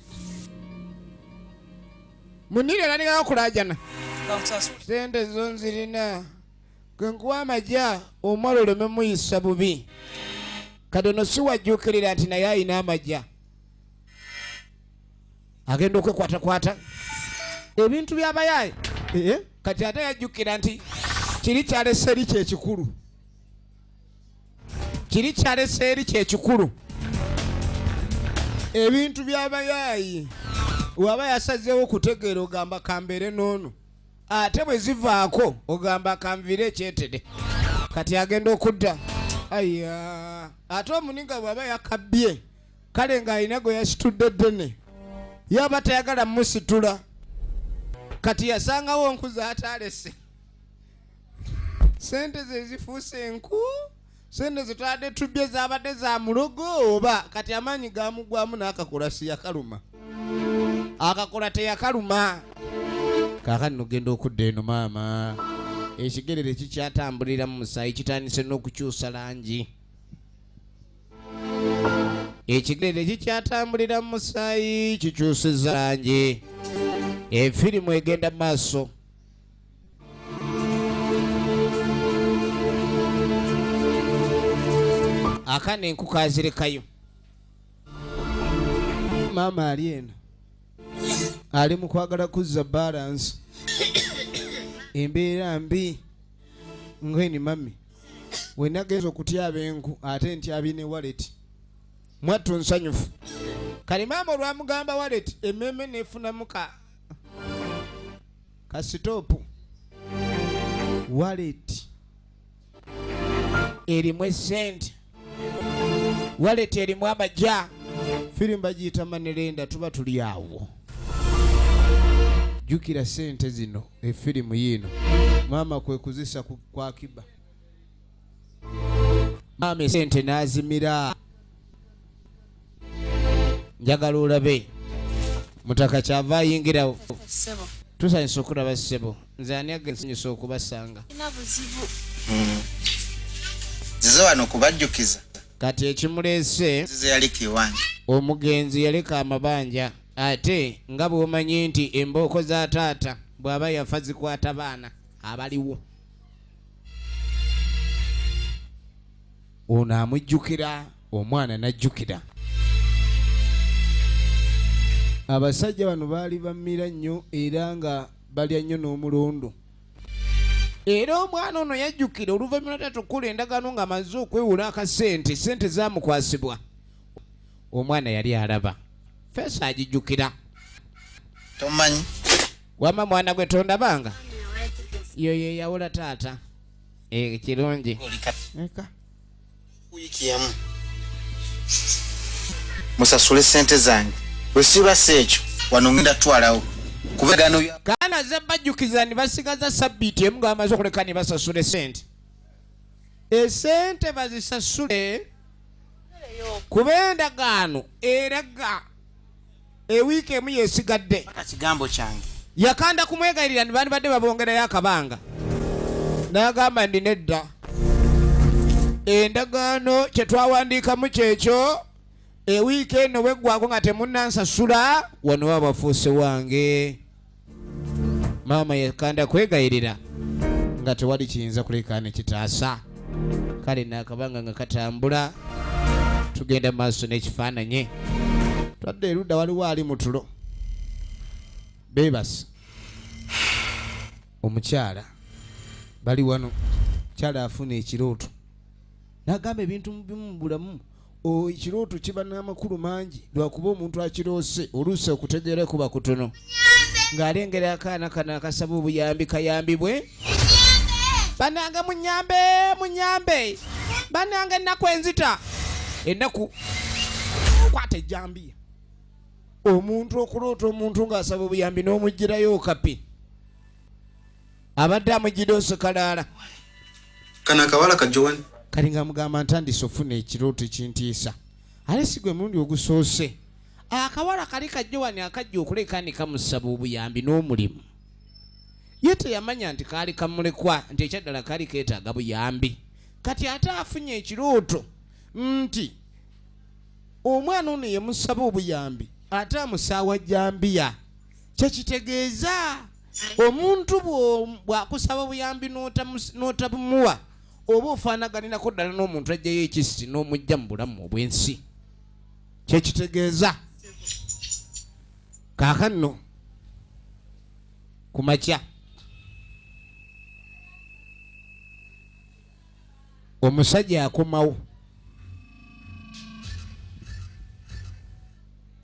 Muniru eranigao kulajana sente zo nzirina genkuwa amagya omwala oleme muyisa bubi kati ono si wajjukirira nti naye ayina amagya agenda okwekwatakwata ebintu byabayaye kati ate yajjukira nti kiri kyalese eri kyekikulu ebintu byabayayi waba yasazeewo okutegeera ogamba kambeere n'ono ate bwe zivaako ogamba kanviire ekyetere kati agenda okudda aya ate omuninga bwaba yakabbye kale ng'alina gwe yasitudde ddene yaba tayagala musitula kati yasangawo nku zaatalese sente ze zifuuse enku sente zitwadde tubye zabadde za mulogo oba kati amaanyi gamugwamu n'akakola siyakaluma akakola teyakaluma kaakano genda okudda eno maama ekigerere kikyatambulira mu musaayi kitandise n'okukyusa langi ekigerere kikyatambulira mu musaayi kikyusiza langi efirimu egenda maaso akana enku kazirekayo maama ali eno ali mu kwagala kuzza balance embeera mbi ngeni mami wenagenza okutyaba enku ate ntyabi ne wallet mwattu nsanyufu kali maama olwamugamba wallet emmeme neefunamu kasitoopu wallet erimu esente wallet erimu amagya firimu bagiyita manerenda tuba tuli awo jukira sente zino efirimu yino maama kwe kuzisa kwa akiba maama sente nazimira njagala olabe mutaka kyava ayingirawo tusanyusa okulaba ssebo nze ani agesanyusa okubasanga zize wano okubajjukiza kati ekimuleese zize yali kiwanja omugenzi yaleka amabanja ate nga bw'omanyi nti embooko za taata bw'aba yafa zikwata baana abaliwo ono amujjukira omwana n'ajjukira abasajja bano baali bamira nnyo era nga balya nnyo n'omulondo era omwana ono yajjukira oluvannyuma tatukula endagaano ng'amaze okwewula akasente sente zaamukwasibwa. Omwana yali alaba feesa agijjukira. Tomanyi Wama mwana gwe tondabanga yoyo yawula taata kirungi eka wiiki yamu musasule sente zange bwe sibasa ekyo wano ngenda twalawo kubegano kaana ze bajjukiza ne basigaza sabbiiti emu nga bamaze okuleka ne basasula sente. Esente bazisasule kuba endagaano eraga ewiiki emu yeesigadde. Kigambo kyange Yakanda kumwegayirira ne bandi badde babongerayo akabanga. N'agamba ndi nedda. Endagaano kye twawandiikamu kyekyo ewiiki eno bweggwako nga temunnansasula wano wabafuuse wange. Maama yakanda kwegayirira nga tewali kiyinza kuleka ne kitaasa. Kale n'akabanga nga katambula tugenda maaso n'ekifaananyi. Twadde erudda waliwo ali mu tulo. Bebas omukyala bali wano kyala afuna ekirooto n'agamba ebintu bimu mu bulamu ekirooto kiba n'amakulu mangi lwakuba omuntu akiroose oluusi okutegeera kuba kutono ng'alengera akaana kano akasaba obuyambi kayambibwe. Banange munyambe banange ennaku enzita ennaku kwata ejjambiya. Omuntu okuloota omuntu ng'asaba obuyambi n'omugirayo okapi abadde amugidooso kalaala. Kana akawala kajowani Kali nga mugamba ntandise ofuna ekirooto ekintiisa ate si gwe mulundi ogusoose. Akawala kali kajowani akajja okuleka ne kamusaba obuyambi n'omulimu. Ye teyamanya nti kaali kamulekwa nti ekyaddala kaali keetaaga buyambi. Kati ate afunye ekirooto nti omwana ono ye musaba obuyambi ate amusaawa jambiya. Kyekitegeeza omuntu bw'akusaba obuyambi n'otabumuwa oba ofaanaganirako ddala n'omuntu ajjayo ekissi n'omujja mu bulamu obw'ensi. Kyekitegeeza kaakano ku makya omusajja akomawo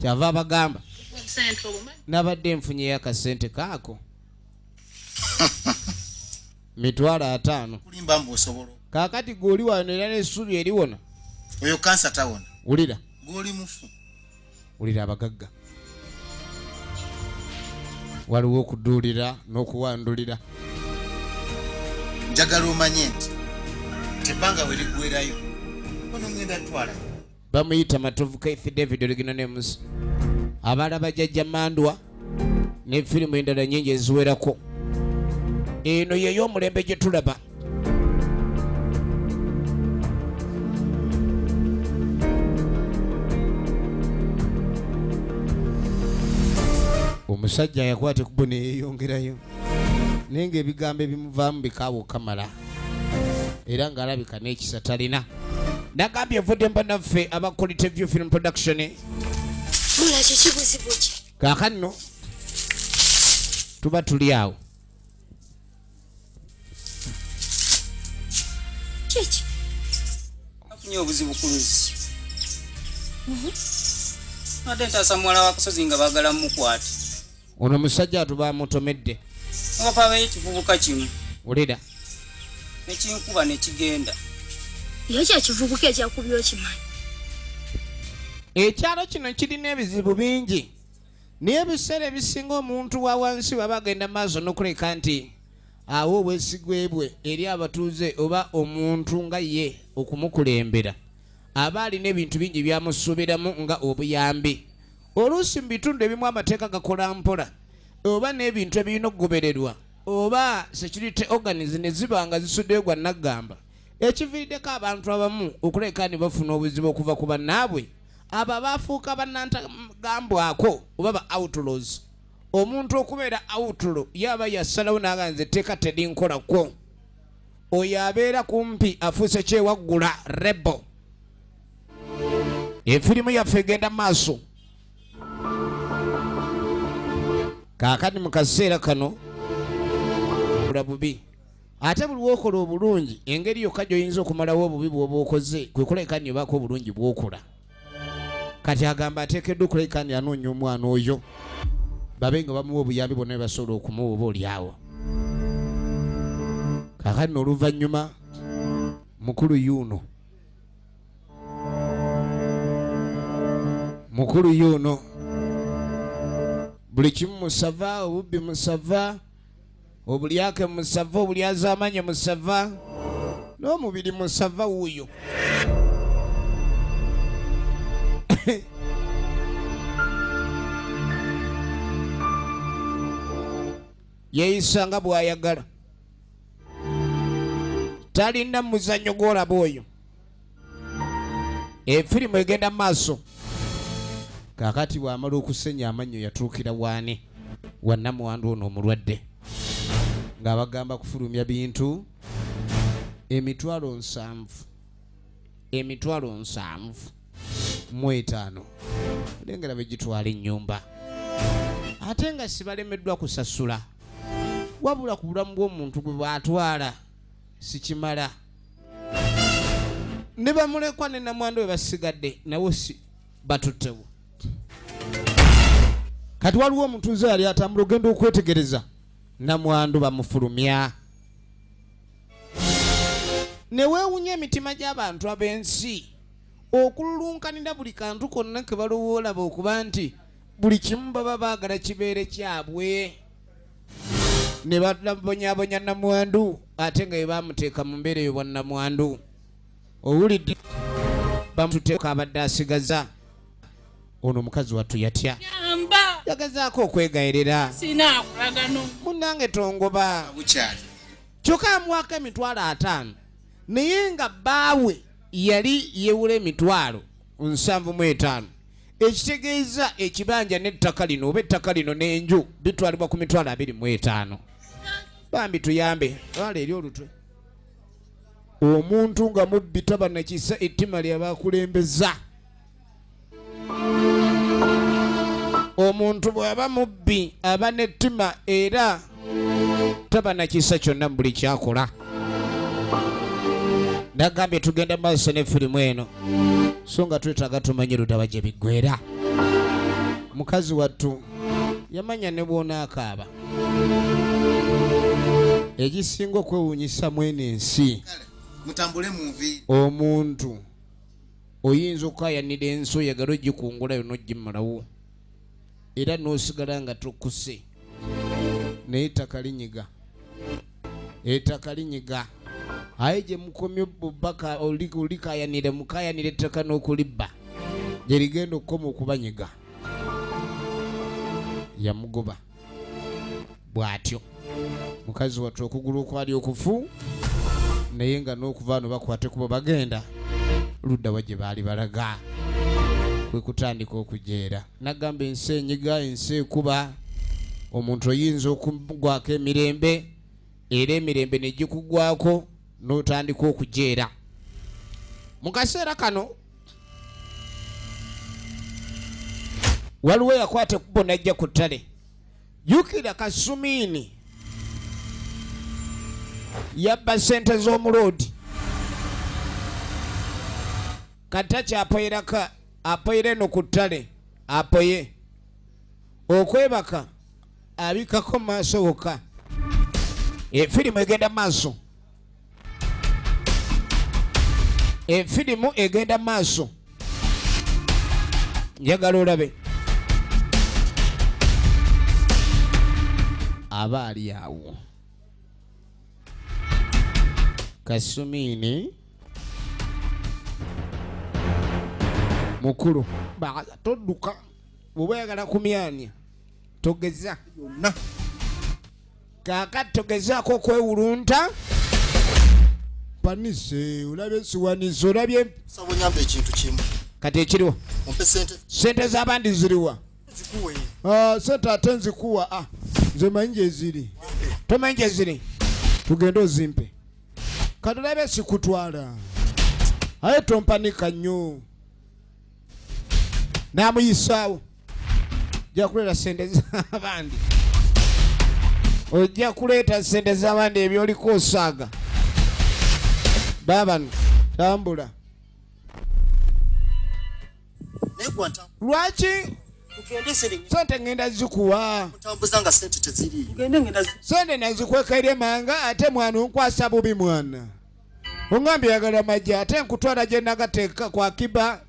kyava abagamba nabadde nfunyeyo akasente kaako $50 kulimba mbusobola kaakati gweoli wano era n'essuubi eriwona oyo kansa tawona wulira goli mufu wulira abagagga waliwo okuduulira n'okuwandulira. njagala omanye nti tebbanga we ligwerayo ono ngenda twala. Bamuyita Matovu Keith David Oligino Nemus. Abalaba Jjajja Mandwa ne firimu endala nnyingi eziwerako. Eno yeyo omulembe gye tulaba. Omusajja yakwata kubbo ne yeeyongerayo naye ng'ebigambo ebimuvaamu bikaawa kamala era ng'alabika n'ekisa talina. Nagambye evudde mbanaffe aba Quality View Film Production. Mula kibuzibu ki? Kaakano tuba tuli awo. Kiki? Afunye obuzibu ku luzzi. Ate ntaasa muwala wa kasozi nga baagala mukwate. Ono musajja atuba mutomedde. Ngapaabayo ekivubuka kimu. Wulira. Nekinkuba ne kigenda. Yakya kivubuka ekyakubya okimanyi. Ekyalo kino kirina ebizibu bingi. Naye ebiseera ebisinga omuntu wa wansi baba agenda maaso n'okuleka nti awo obwesigwe bwe eri abatuuze oba omuntu nga ye okumukulembera aba alina ebintu bingi byamusuubiramu nga obuyambi. Oluusi mu bitundu ebimu amateeka gakola mpola oba n'ebintu ebirina okugobererwa oba security organs ne ziba nga zisuddeyo gwa naggamba ekiviiriddeko abantu abamu okuleka ne bafuna obuzibu okuva ku bannaabwe abo baafuuka bannantagambwako oba ba outlaws. Omuntu okubeera outlaw yaba yasalawo n'aganza etteeka terinkolako oyo abeera kumpi afuuse kyewaggula rebel. Efirimu yaffe egenda maaso. Kaakati mu kaseera kano bula bubi ate buli wokola obulungi engeri yokka gy'oyinza okumalawo obubi bw'oba okoze kwe kulekaani obaako obulungi bw'okola. Kati agamba ateekeddwa okulekaani anoonya omwana oyo babe nga bamuwa obuyambi bonna bwe basobola okumuwa oba oliawo. Kaakati n'oluvannyuma mukulu yuno buli kimu musava, obubbi musava, obulyake musava, obulyazaamanya musava, n'omubiri musava wuuyo. Yeeyisa nga bw'ayagala, talina muzannyo gw'olaba oyo. Efirimu egenda mu maaso. Kaakati bw'amala okusenya amannyo yatuukira waani? Wa Namuwandu ono omulwadde ng'abagamba kufulumya bintu emitwalo 7,500 olengera bwe gitwala ennyumba, ate nga sibalemeddwa kusasula, wabula ku bulamu bw'omuntu bwe bw'atwala sikimala. Ne bamulekwa ne Namuwandu we basigadde nawo si batuttewo. Kati waliwo omutuuze yali atambula ogenda okwetegereza Namuwandu bamufulumya. Ne weewunya emitima gy'abantu ab'ensi okululunkanira buli kantu konna ke balowoola okuba nti buli kimu baba baagala kibeere kyabwe. Ne babonyabonya Namuwandu ate nga bwe baamuteeka mu mbeera eyo bwa Namuwandu. Owulidde bamututeeka abadde asigaza. Ono omukazi wattu yatya. Yagezaako okwegayirira. Sina kulagano. Munnange tongoba. Kyokka amuwaako emitwalo 5 naye nga bbaawe yali yeewula emitwalo 75. Ekitegeeza ekibanja n'ettaka lino oba ettaka lino n'enju bitwalibwa ku mitwalo 25. Bambi tuyambe wala eri olutwe. Omuntu nga mubbi taba nakisa ettima ly'abakulembeza. Omuntu bw'aba mubbi aba n'ettima era taba nakisa kyonna mu buli kyakola. Nagambye tugenda maaso ne firimu eno so nga twetaaga tumanye ludaba gye biggwera. Mukazi wattu yamanya ne bw'onaakaaba. Egisinga okwewuunyisa mweno ensi mutambule muvi omuntu oyinza okukayanira ensi oyagala ogikungulayo n'ogimalawo era n'osigala nga tokkuse naye ettaka linyiga. Aye gye mukomye bubaka olikayanire mukayanire ettaka n'okulibba gye ligenda okukoma okubanyiga. Yamugoba bw'atyo mukazi wattu okugulu okwali okufu naye nga n'okuva ano bakwate kuba bagenda ludda wa gye baali balaga kwe kutandika okujeera. Nagamba ensi enyiga, ensi ekuba, omuntu oyinza okugwako emirembe era emirembe ne gikugwako n'otandika okujeera. Mu kaseera kano waliwo yakwata ekkubo n'ajja ku ttale. Jjukira Kasumiini yabba ssente z'omuloodi kata kyapoyeraka apoyere no ku ttale apoye okwebaka abikako maaso wokka. Efirimu egenda maaso. Efirimu egenda maaso. Njagala olabe aba ali awo. Kasumiini mukulu todduka bw'oba oyagala kumyanya togeza yonna. Kaakati togezaako okwewulunta. Panise olabye siwanise olabye sabonyambe ekintu kimu kati ekiriwa ompe sente z'abandi ziriwa? zikuwe sente ate nzikuwa nze manyi gye ziri. Tomanyi gye ziri? Tugende ozimpe kati olabye sikutwala. Aye tompanika nnyo. N'amuyisaawo jakulera sente z'abandi ojja kuleeta sente z'abandi ebyoliko osaaga. Baba tambula. Lwaki? Sente ngenda zikuwa. Sente nazikweka eri emanga ate mwana onkwasa bubi mwana. Ongambye yagala amajja ate nkutwala gye nagateeka kwa akiba.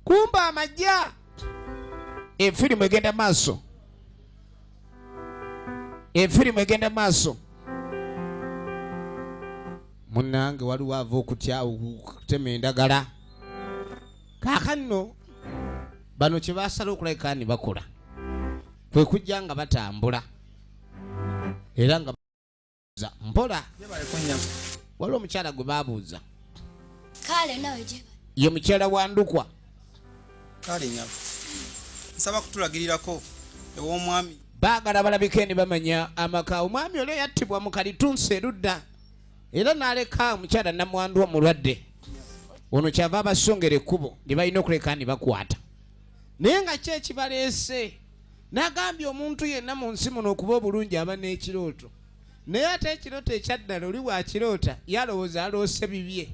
Kumba amajja. Efirimu egenda maaso. Efirimu egenda maaso. Munnange waliwo ava okutya okutema endagala. Kaakano bano kye baasala okulabika ni bakola kwe kujja nga batambula era nga mpola. Waliwo omukyala gwe baabuuza. Kale nawe gye ye mukyala wa Ndukwa. Kale nyabo nsaba kutulagirirako ew'omwami. Baagala balabike ne bamanya amaka. Omwami olwo yattibwa mu Kalitunsi erudda era n'aleka omukyala Namwandu omulwadde. Ono kyava abasongera ekkubo ne balina okuleka ne bakwata. Naye nga ki ekibaleese? N'agambye omuntu yenna mu nsi muno okuba obulungi aba n'ekirooto. Naye ate ekirooto ekyaddala oli bw'akiroota yalowooza aloose bibye.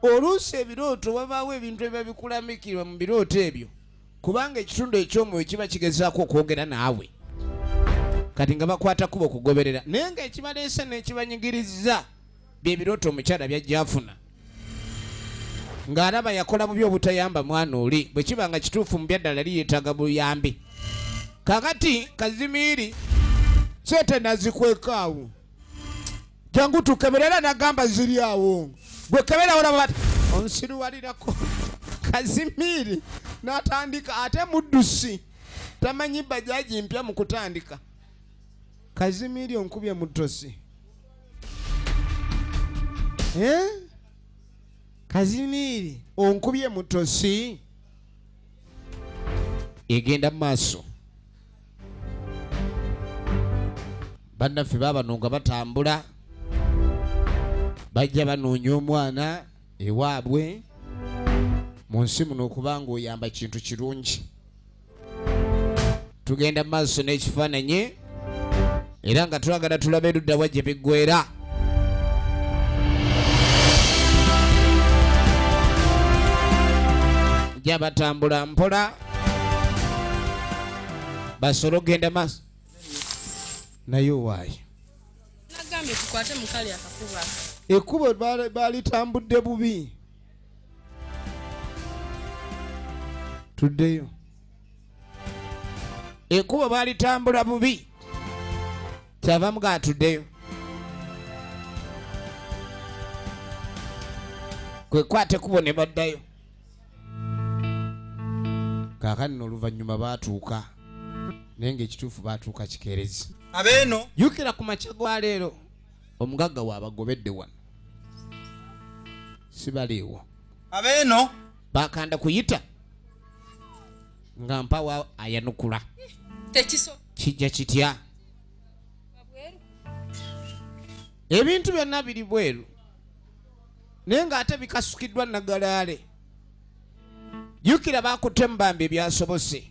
Oluusi ebirooto wabaawo ebintu ebiba bikulamikirwa mu birooto ebyo kubanga ekitundu eky'omwoyo kiba kigezaako okwogera naawe. Kati nga bakwata kubo kugoberera. Naye nga ekibaleese n'ekibanyigiriza bye birooto omukyala byajja afuna. Ng'alaba yakola mu by'obutayamba mwana oli bwe kiba nga kituufu mu byaddala liyeetaaga buyambi. Kakati Kazimiri sente nazikweka awo. Jangu tukeberera n'agamba ziri awo. Gwe kebera olaba bati onsiruwalirako. Kazimiri n'atandika ate muddusi tamanyi bajaji mpya mu kutandika. Kazimiri onkubye mutosi. Kazimiri onkubye mutosi. Egenda maaso. Bannaffe baabano nga batambula bajja banoonya omwana ewaabwe mu nsi muno okubanga oyamba kintu kirungi. Tugenda maaso n'ekifaananyi era nga tulagala tulabe ludda wa gye biggwera. Jja batambula mpola basolo genda maaso. Naye owaayo nagambye tukwate mukali akakuba. Ekkubo baalitambudde bubi. Tuddeyo. Ekkubo baalitambula bubi. Kyavamu ga tuddeyo. Kwekwata ekkubo ne baddayo. Kaakano nno oluvannyuma baatuuka. Naye ng'ekituufu baatuuka kikeerezi. Abeeno Yukira ku makya gwa leero omugagga waabagobedde wano. Sibaliiwo. abeeno Bakanda kuyita nga mpawa ayanukula. Tekiso. Kijja kitya? Ebintu byonna biri bweru naye ng'ate bikasukiddwa Nagalaale. Yukira bakutte mu bambi ebyasobose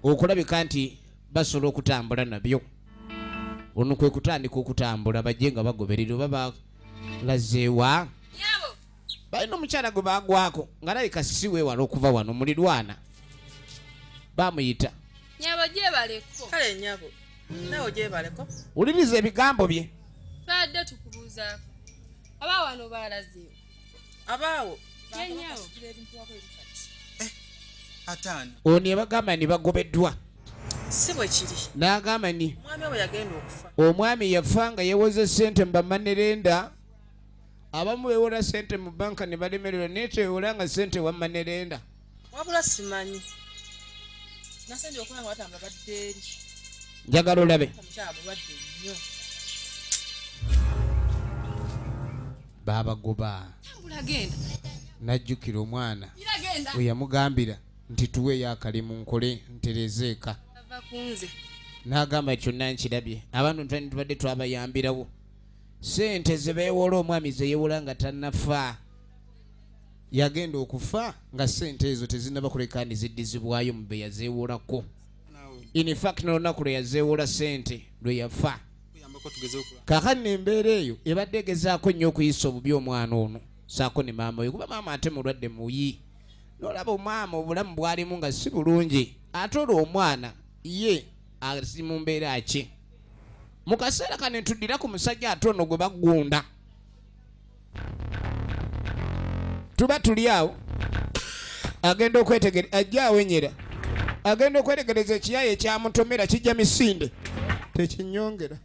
okulabika nti basobola okutambula nabyo. Ono kwe kutandika okutambula bajje nga bagoberera oba balazeewa. Balina omukyala gwe baagwako ng'alabika si weewala okuva wano mulirwana. Bamuyita. Nyabo gyebaleko. Kale nyabo nawe gyebaleko. Wuliriza ebigambo bye. Twadde tukubuuzaako. Aba wano baalazeewo. Abaawo Nyabo. ataano. Ono yabagamba ne bagobeddwa. si bwe kiri. N'agamba ni Omwami we yagenda okufa. omwami yafa nga yewoze ssente mu bamanerenda. Abamu beewola ssente mu banka ne balemererwa naye tewewola nga ssente wa manerenda. Wabula simanyi. Nasembye okuba nga batambula badde eri. Njagala olabe. Omukyala mulwadde nnyo. Baabagoba. Tambula genda. Najjukira omwana Ira genda. we yamugambira nti tuweeyo akalimu nkole ntereze eka. Ava kunze. N'agamba kyonna nkirabye. Abantu tubadde twabayambirawo. Ssente ze beewola omwami ze yeewola nga tannafa. Yagenda okufa nga ssente ezo tezinnaba kuleka ni ziddizibwayo mu be yazeewolako. in fact n'olunaku lwe yazeewola ssente lwe yafa. Kuyambako tugeze okulaba. Kaakati embeera eyo ebadde egezaako nnyo okuyisa obubi omwana ono saako ne maama we kuba maama ate mulwadde muyi. N'olaba omwama obulamu bwalimu nga si bulungi ate olwo omwana ye asi mu mbeera ki. Mu kaseera kano tuddira ku musajja ate ono gwe baggunda. Tuba tuli awo agenda okwetegereza ajja awenyera agenda okwetegereza ekiyayi ekyamutomera kijja misinde tekinyongera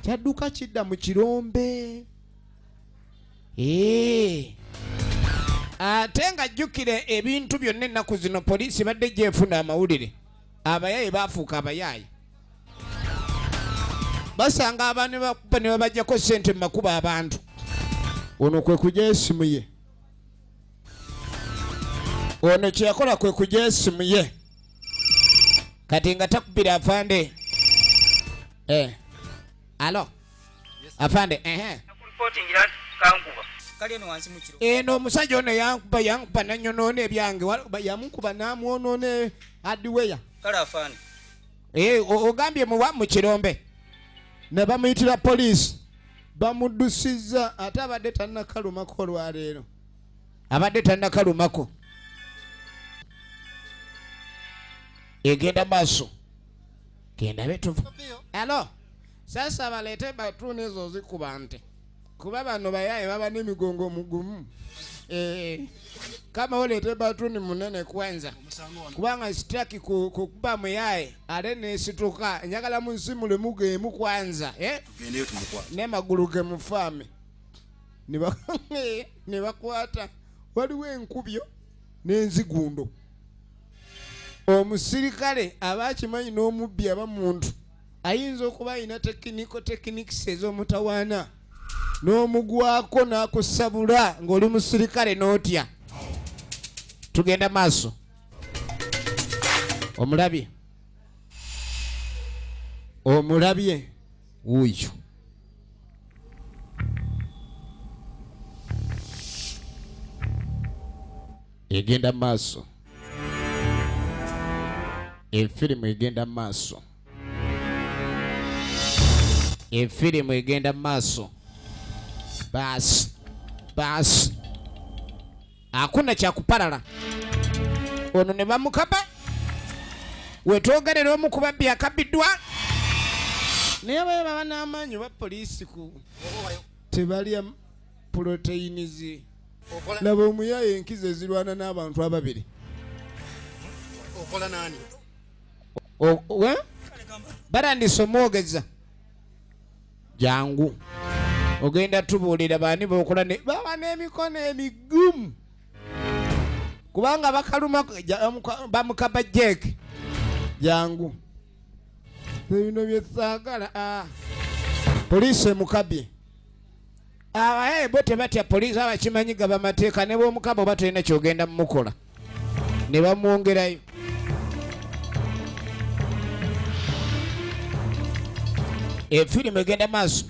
kyadduka kidda mu kirombe. Ate nga jjukire ebintu byonna ennaku zino poliisi badde gyefuna amawulire abayaayi baafuuka abayaayi basanga abaana bakuba ne babajjako ssente mu makuba abantu. Ono kwe kujja esimu ye. Ono kyeyakola kwe kujja esimu ye. Kati nga takubira afande. Alo. Afande, Kali eno wansi mu kiro. Eno omusajja ono yankuba nanyonoona ebyange yamukuba n'amwonoona hardware. Kale afaani. Ogambye muwa mu kirombe. Ne bamuyitira poliisi. Bamuddusiza ate abadde tannakalumako olwaleero. Abadde tannakalumako. Egenda maaso. Genda betuva. Alo. Sasa baleete batuuni ezo zikuba nte. Kuba bano bayaaye baba n'emigongo mugumu. Kama oleete batuuni munene kwanza. Kubanga sitaki kukuba muyaye ate nesituka njagala munsimule mugeemu kwanza. Tugendeyo tumukwata. Ne magulu ge mufaame. Ne bakwata. Waliwo enkubyo n'enzigundo. Omusirikale abakimanyi n'omubbi aba muntu ayinza okuba alina techniques ez'omutawaana n'omugwako n'akusabula ng'oli musirikale n'otya. Tugenda maaso. Omulabye wuuyo. Egenda maaso. Efirimu egenda maaso. Efirimu egenda maaso. Basi. Hakuna cha kupalala. Ono ne bamukaba. Wetwogerera omukuba byakabiddwa. Naye baba n'amaanyi ba poliisi ku tebalya proteinizi. Laba omuyaye enkizo ezirwana n'abantu ababiri. Okola nani? Barandise omwogeza. Jangu. Ogenda tubuulira baani b'okola ne baba n'emikono emigumu. Kubanga bakaluma bamukaba jeke. Jangu. Bino byesaagala. Poliisi emukabye. Bo tebatya poliisi abakimanyi gaba mateeka ne bw'omukaba oba tolina kyogenda mumukola. Ne bamwongerayo. Efirimu egenda maaso.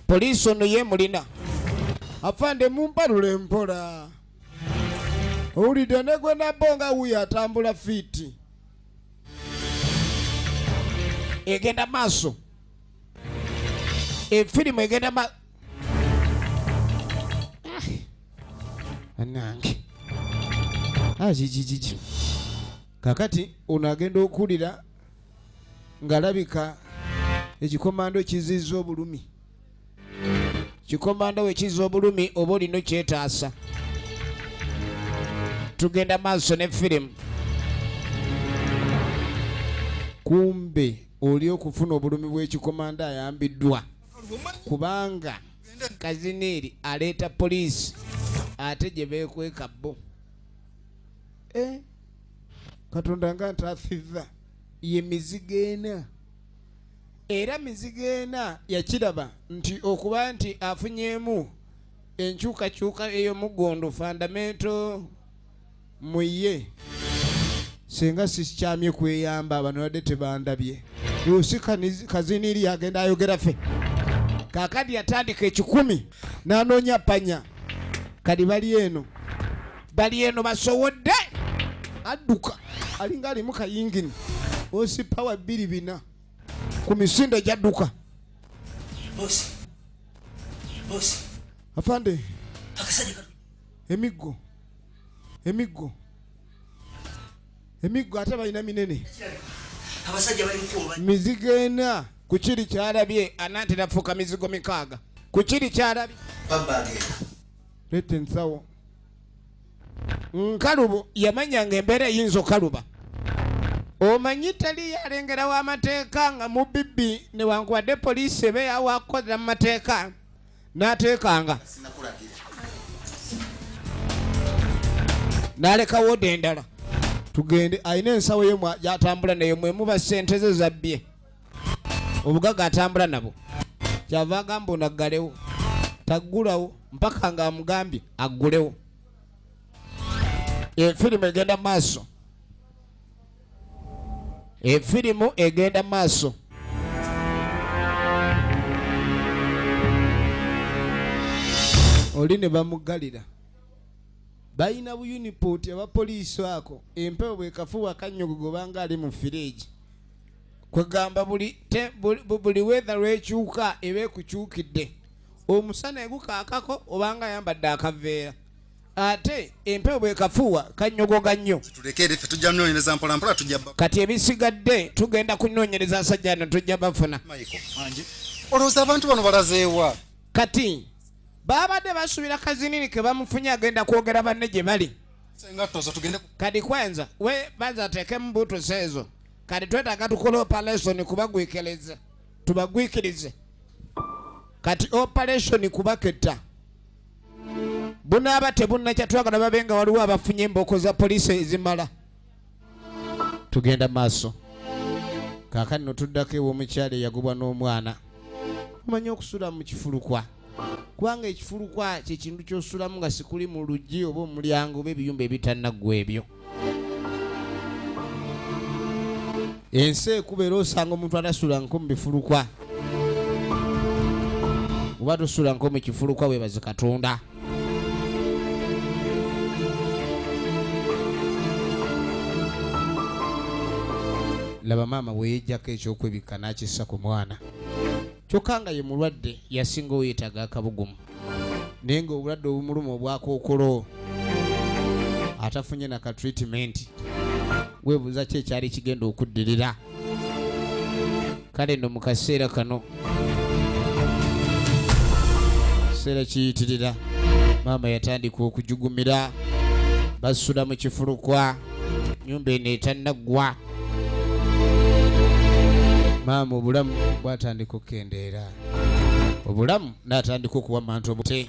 Poliisi ono ye mulina. Afande mumbalule empola. Owulidde ne gwe nabbo nga wuyo atambula fiiti. Egenda maaso. Efirimu egenda maaso. Anange. Jiji. Kakati ono agenda okuwulira ng'alabika ekikomando kizizza obulumi. Kikomando we kizizza obulumi oba olina kyetaasa. Tugenda maaso ne firimu. Kumbe oli okufuna obulumi bw'ekikomando ayambiddwa. Kubanga Kazineri aleeta poliisi ate gye beekweka bo. Katonda nga ntaafizza ye mizigo ena. Era mizigo ena yakiraba nti okuba nti afunyeemu enkyukakyuka ey'omugondo fundamento mu ye. Singa sikyamye kweyamba abano badde tebandabye. Yusi Kazineri agenda ayogera ffe. Kaakati yatandika 10 n'anoonya panya. Kati bali eno basowodde. adduka alinga ali mu kayingini osi power 2 ku misinde gyadduka. Bosi. Afande. Akasajja katu. Emiggo ate balina minene. Abasajja bali mukuba. Mizigo ena ku kiri kyalabye anaatera fuka mizigo 6. Ku kiri kyalabye. Babage. Lete nsawo. Nkalubo yamanyanga embeera eyinza okaluba. Omanyi tali yalengera w'amateeka nga mu bibbi newankubadde poliisi ebe yawakozera mu mateeka n'ateekanga n'alekawo ode endala tugende alina ensawo ye gy'atambula nayo mwemuba ssente ze zabbye obugaga atambula nabo kyava agamba ono aggalewo taggulawo mpaka ng'amugambye aggulewo. Efirimu egenda maaso. Efirimu egenda maaso. Oli ne bamugalira. Bayina bu unipoti abapoliisi ako empewo bwekafuwa kanyogogo banga ali mu fireegi. Kwegamba buli weather lwekyuka eba ekukyukidde. Omusana egukaakako obanga ayambadde akaveera. Ate empewo bwekafuwa kanyogoga nnyo. Tulekere ffe tujja mnonyereza mpola mpola tujja bba. Kati ebisigadde tugenda kunoonyereza asajja no tujja bafuna. Olowooza abantu bano balazeewa. Kati babadde basuubira kazinini ke bamufunye agenda kwogera banne gye bali. Senga tozo tugende. Kati kwanza we baza ateekemu buutusi ezo. Kati twetaaga tukola operation kubagwikiriza. Tubagwikirize. Kati operation kubaketta. Bunaaba tebunnakya twagala babenga waliwo abafunye emboko za poliisi ezimala. Tugenda maaso. Kaakano no tuddako ew'omukyala eyagobwa n'omwana. Omanyi okusula mu kifulukwa. Kubanga ekifulukwa kye kintu ky'osulamu nga sikuli mu luggi oba omulyango oba ebiyumba ebitannaggwa ebyo. Ensi ekubeera osanga omuntu atasula nko mu bifulukwa. Oba tosula nko mu kifulukwa weebaze Katonda. Laba maama bwe yejjako ekyokwebikka n'akissa ku mwana. Kyokka nga ye mulwadde yasinga oyetaaga akabugumu. Naye ng'obulwadde obumuluma obwakookolo atafunye na ka treatment. Weebuuza ki ekyali kigenda okuddirira. Kale nno mu kaseera kano kiseera kiyitirira maama yatandika okujugumira. Basula mu kifulukwa nyumba eno etannaggwa. Maama obulamu bwatandika okukendeera. Obulamu n'atandika okuwa mantu obute.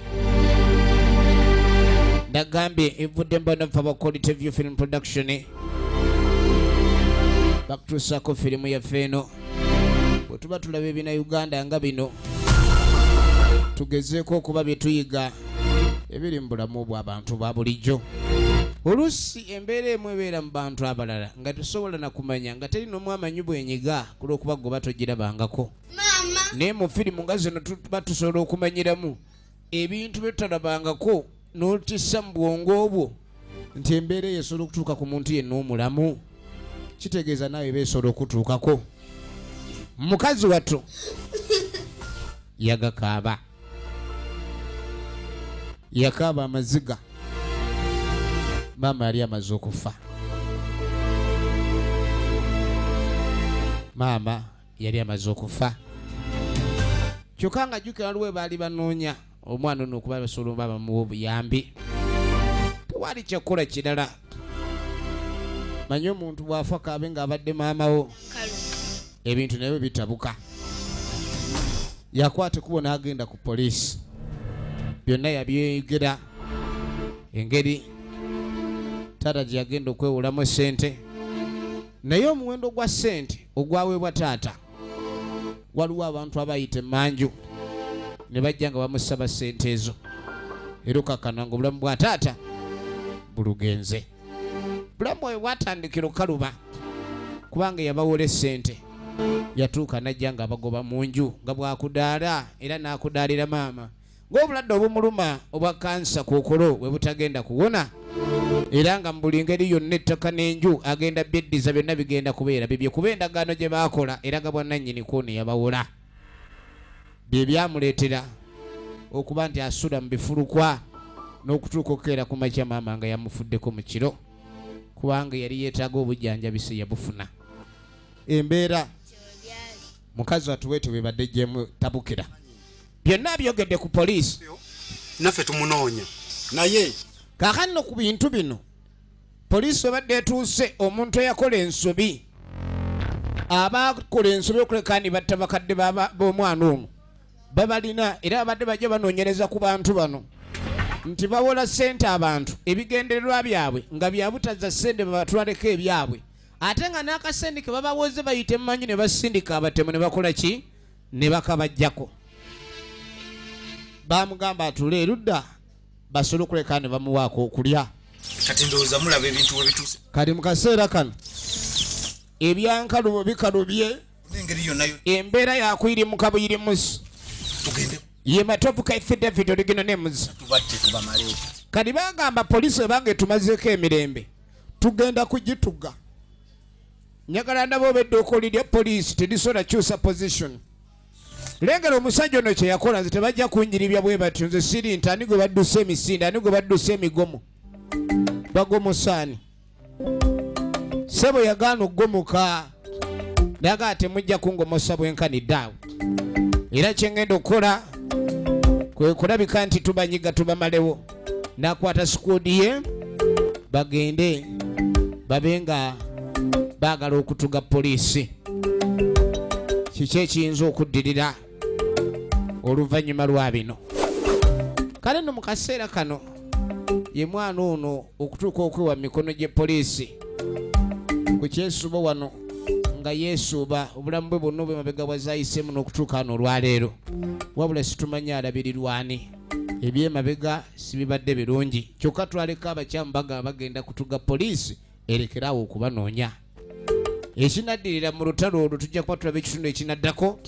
Nagambye evudde mbano fa Quality View Film Production. Bakutuusaako firimu yaffe eno. Bwe tuba tulaba ebina Uganda nga bino tugezeeko okuba bye tuyiga ebiri mu bulamu bw'abantu ba bulijjo. Oluusi embeera emu ebeera mu bantu abalala nga tusobola na kumanya nga teri n'omu amanyi bwenyiga kulw'okuba goba togirabangako. Naye mu firimu nga zino tuba tusobola okumanyiramu ebintu bye tutalabangako n'otissa mu bwongo bwo nti embeera eyo esobola okutuuka ku muntu yenna omulamu. Kitegeeza naawe beesobola okutuukako. Mukazi wattu yagakaaba. Yakaaba amaziga. Maama yali amaze okufa. Maama yali amaze okufa. Kyokka nga jjukira waliwo baali banoonya omwana ono okuba basobola oba bamuwa obuyambi. Tewali kyakola kirala. Manyi omuntu bw'afa kaabe ng'abadde maamawo. Ebintu nabyo bitabuka. Yakwata ekkubo n'agenda ku poliisi. Byonna yabyeyogera. Engeri taata gye yagenda okwewulamu ssente. Naye omuwendo gwa ssente ogwaweebwa taata waliwo abantu abayita emmanju ne bajja nga bamusaba ssente ezo. Era okakkana nga obulamu bwa taata bulugenze. Bulamu bwe bwatandikira okaluba kubanga yabawola essente. Yatuuka najja nga abagoba mu nju nga bwakudaala era n'akudaalira maama ng'obulwadde obumuluma obwa kansa kookolo bwe butagenda kuwona era nga mu buli ngeri yonna ettaka n'enju agenda byeddiza byonna bigenda kubeera bibye kuba endagaano gye baakola eraga bwannannyini kooni yabawola bye byamuleetera okuba nti asula mu bifulukwa n'okutuuka okukeera ku makya maama nga yamufuddeko mu kiro kubanga yali yeetaaga obujjanjabisi yabufuna embeera mukazi watuweete bwe badde gyemu tabukira byonna byogedde ku poliisi naffe tumunoonya naye kaakano no ku bintu bino poliisi ebadde etuuse omuntu eyakola ensobi abakola ensobi okulekani batta bakadde b'omwana ono babalina era abadde bajja banoonyereza ku bantu bano nti bawola ssente abantu ebigendererwa byabwe nga byabutaza ssente babatwaleko ebyabwe ate nga n'akasente ke babawoze bayite mumanyi ne basindika abatemu ne bakola ki ne bakabajjako bamugamba atule erudda basobola okuleka ne bamuwaako okulya kati ndowooza mulaba ebintu we bituuse kati mu kaseera kano ebyankalubo bikalubye n'engeri yonna embeera yakuyirimuka buyirimusi tugende ye matovu kaife david oligino nemuzi tubatte tubamale kati bagamba poliisi ebanga etumazeeko emirembe tugenda kugituga njagala ndaba obedde okolirya poliisi terisobola kyusa position lengera omusajja ono kye yakola nze tebajja kunjiribya bwe batyo nze siri nti ani gwe baddusa emisinde ani gwe baddusa emigomo bagomusaani sebo yagaana okugomuka naga temujja kungomosa bwenkanidde awo era kyengenda okukola kwe kulabika nti tubanyiga tubamalewo nakwata sikuudi ye bagende babe nga baagala okutuga poliisi kiki ekiyinza okuddirira oluvannyuma lwa bino kale no mu kaseera kano ye mwana ono okutuuka okwewa mikono gye poliisi ku kyesuubo wano nga yeesuuba obulamu bwe bwonna obwemabega bwazaayisemu n'okutuuka wano olwaleero wabula situmanyi alabirirwani ebyemabega sibibadde birungi kyokka twaleka abakyamu bagamba bagenda kutuga poliisi erekeraawo okubanoonya ekinaddirira mu lutalo olwo tujja kuba tulaba ekitundu ekinaddako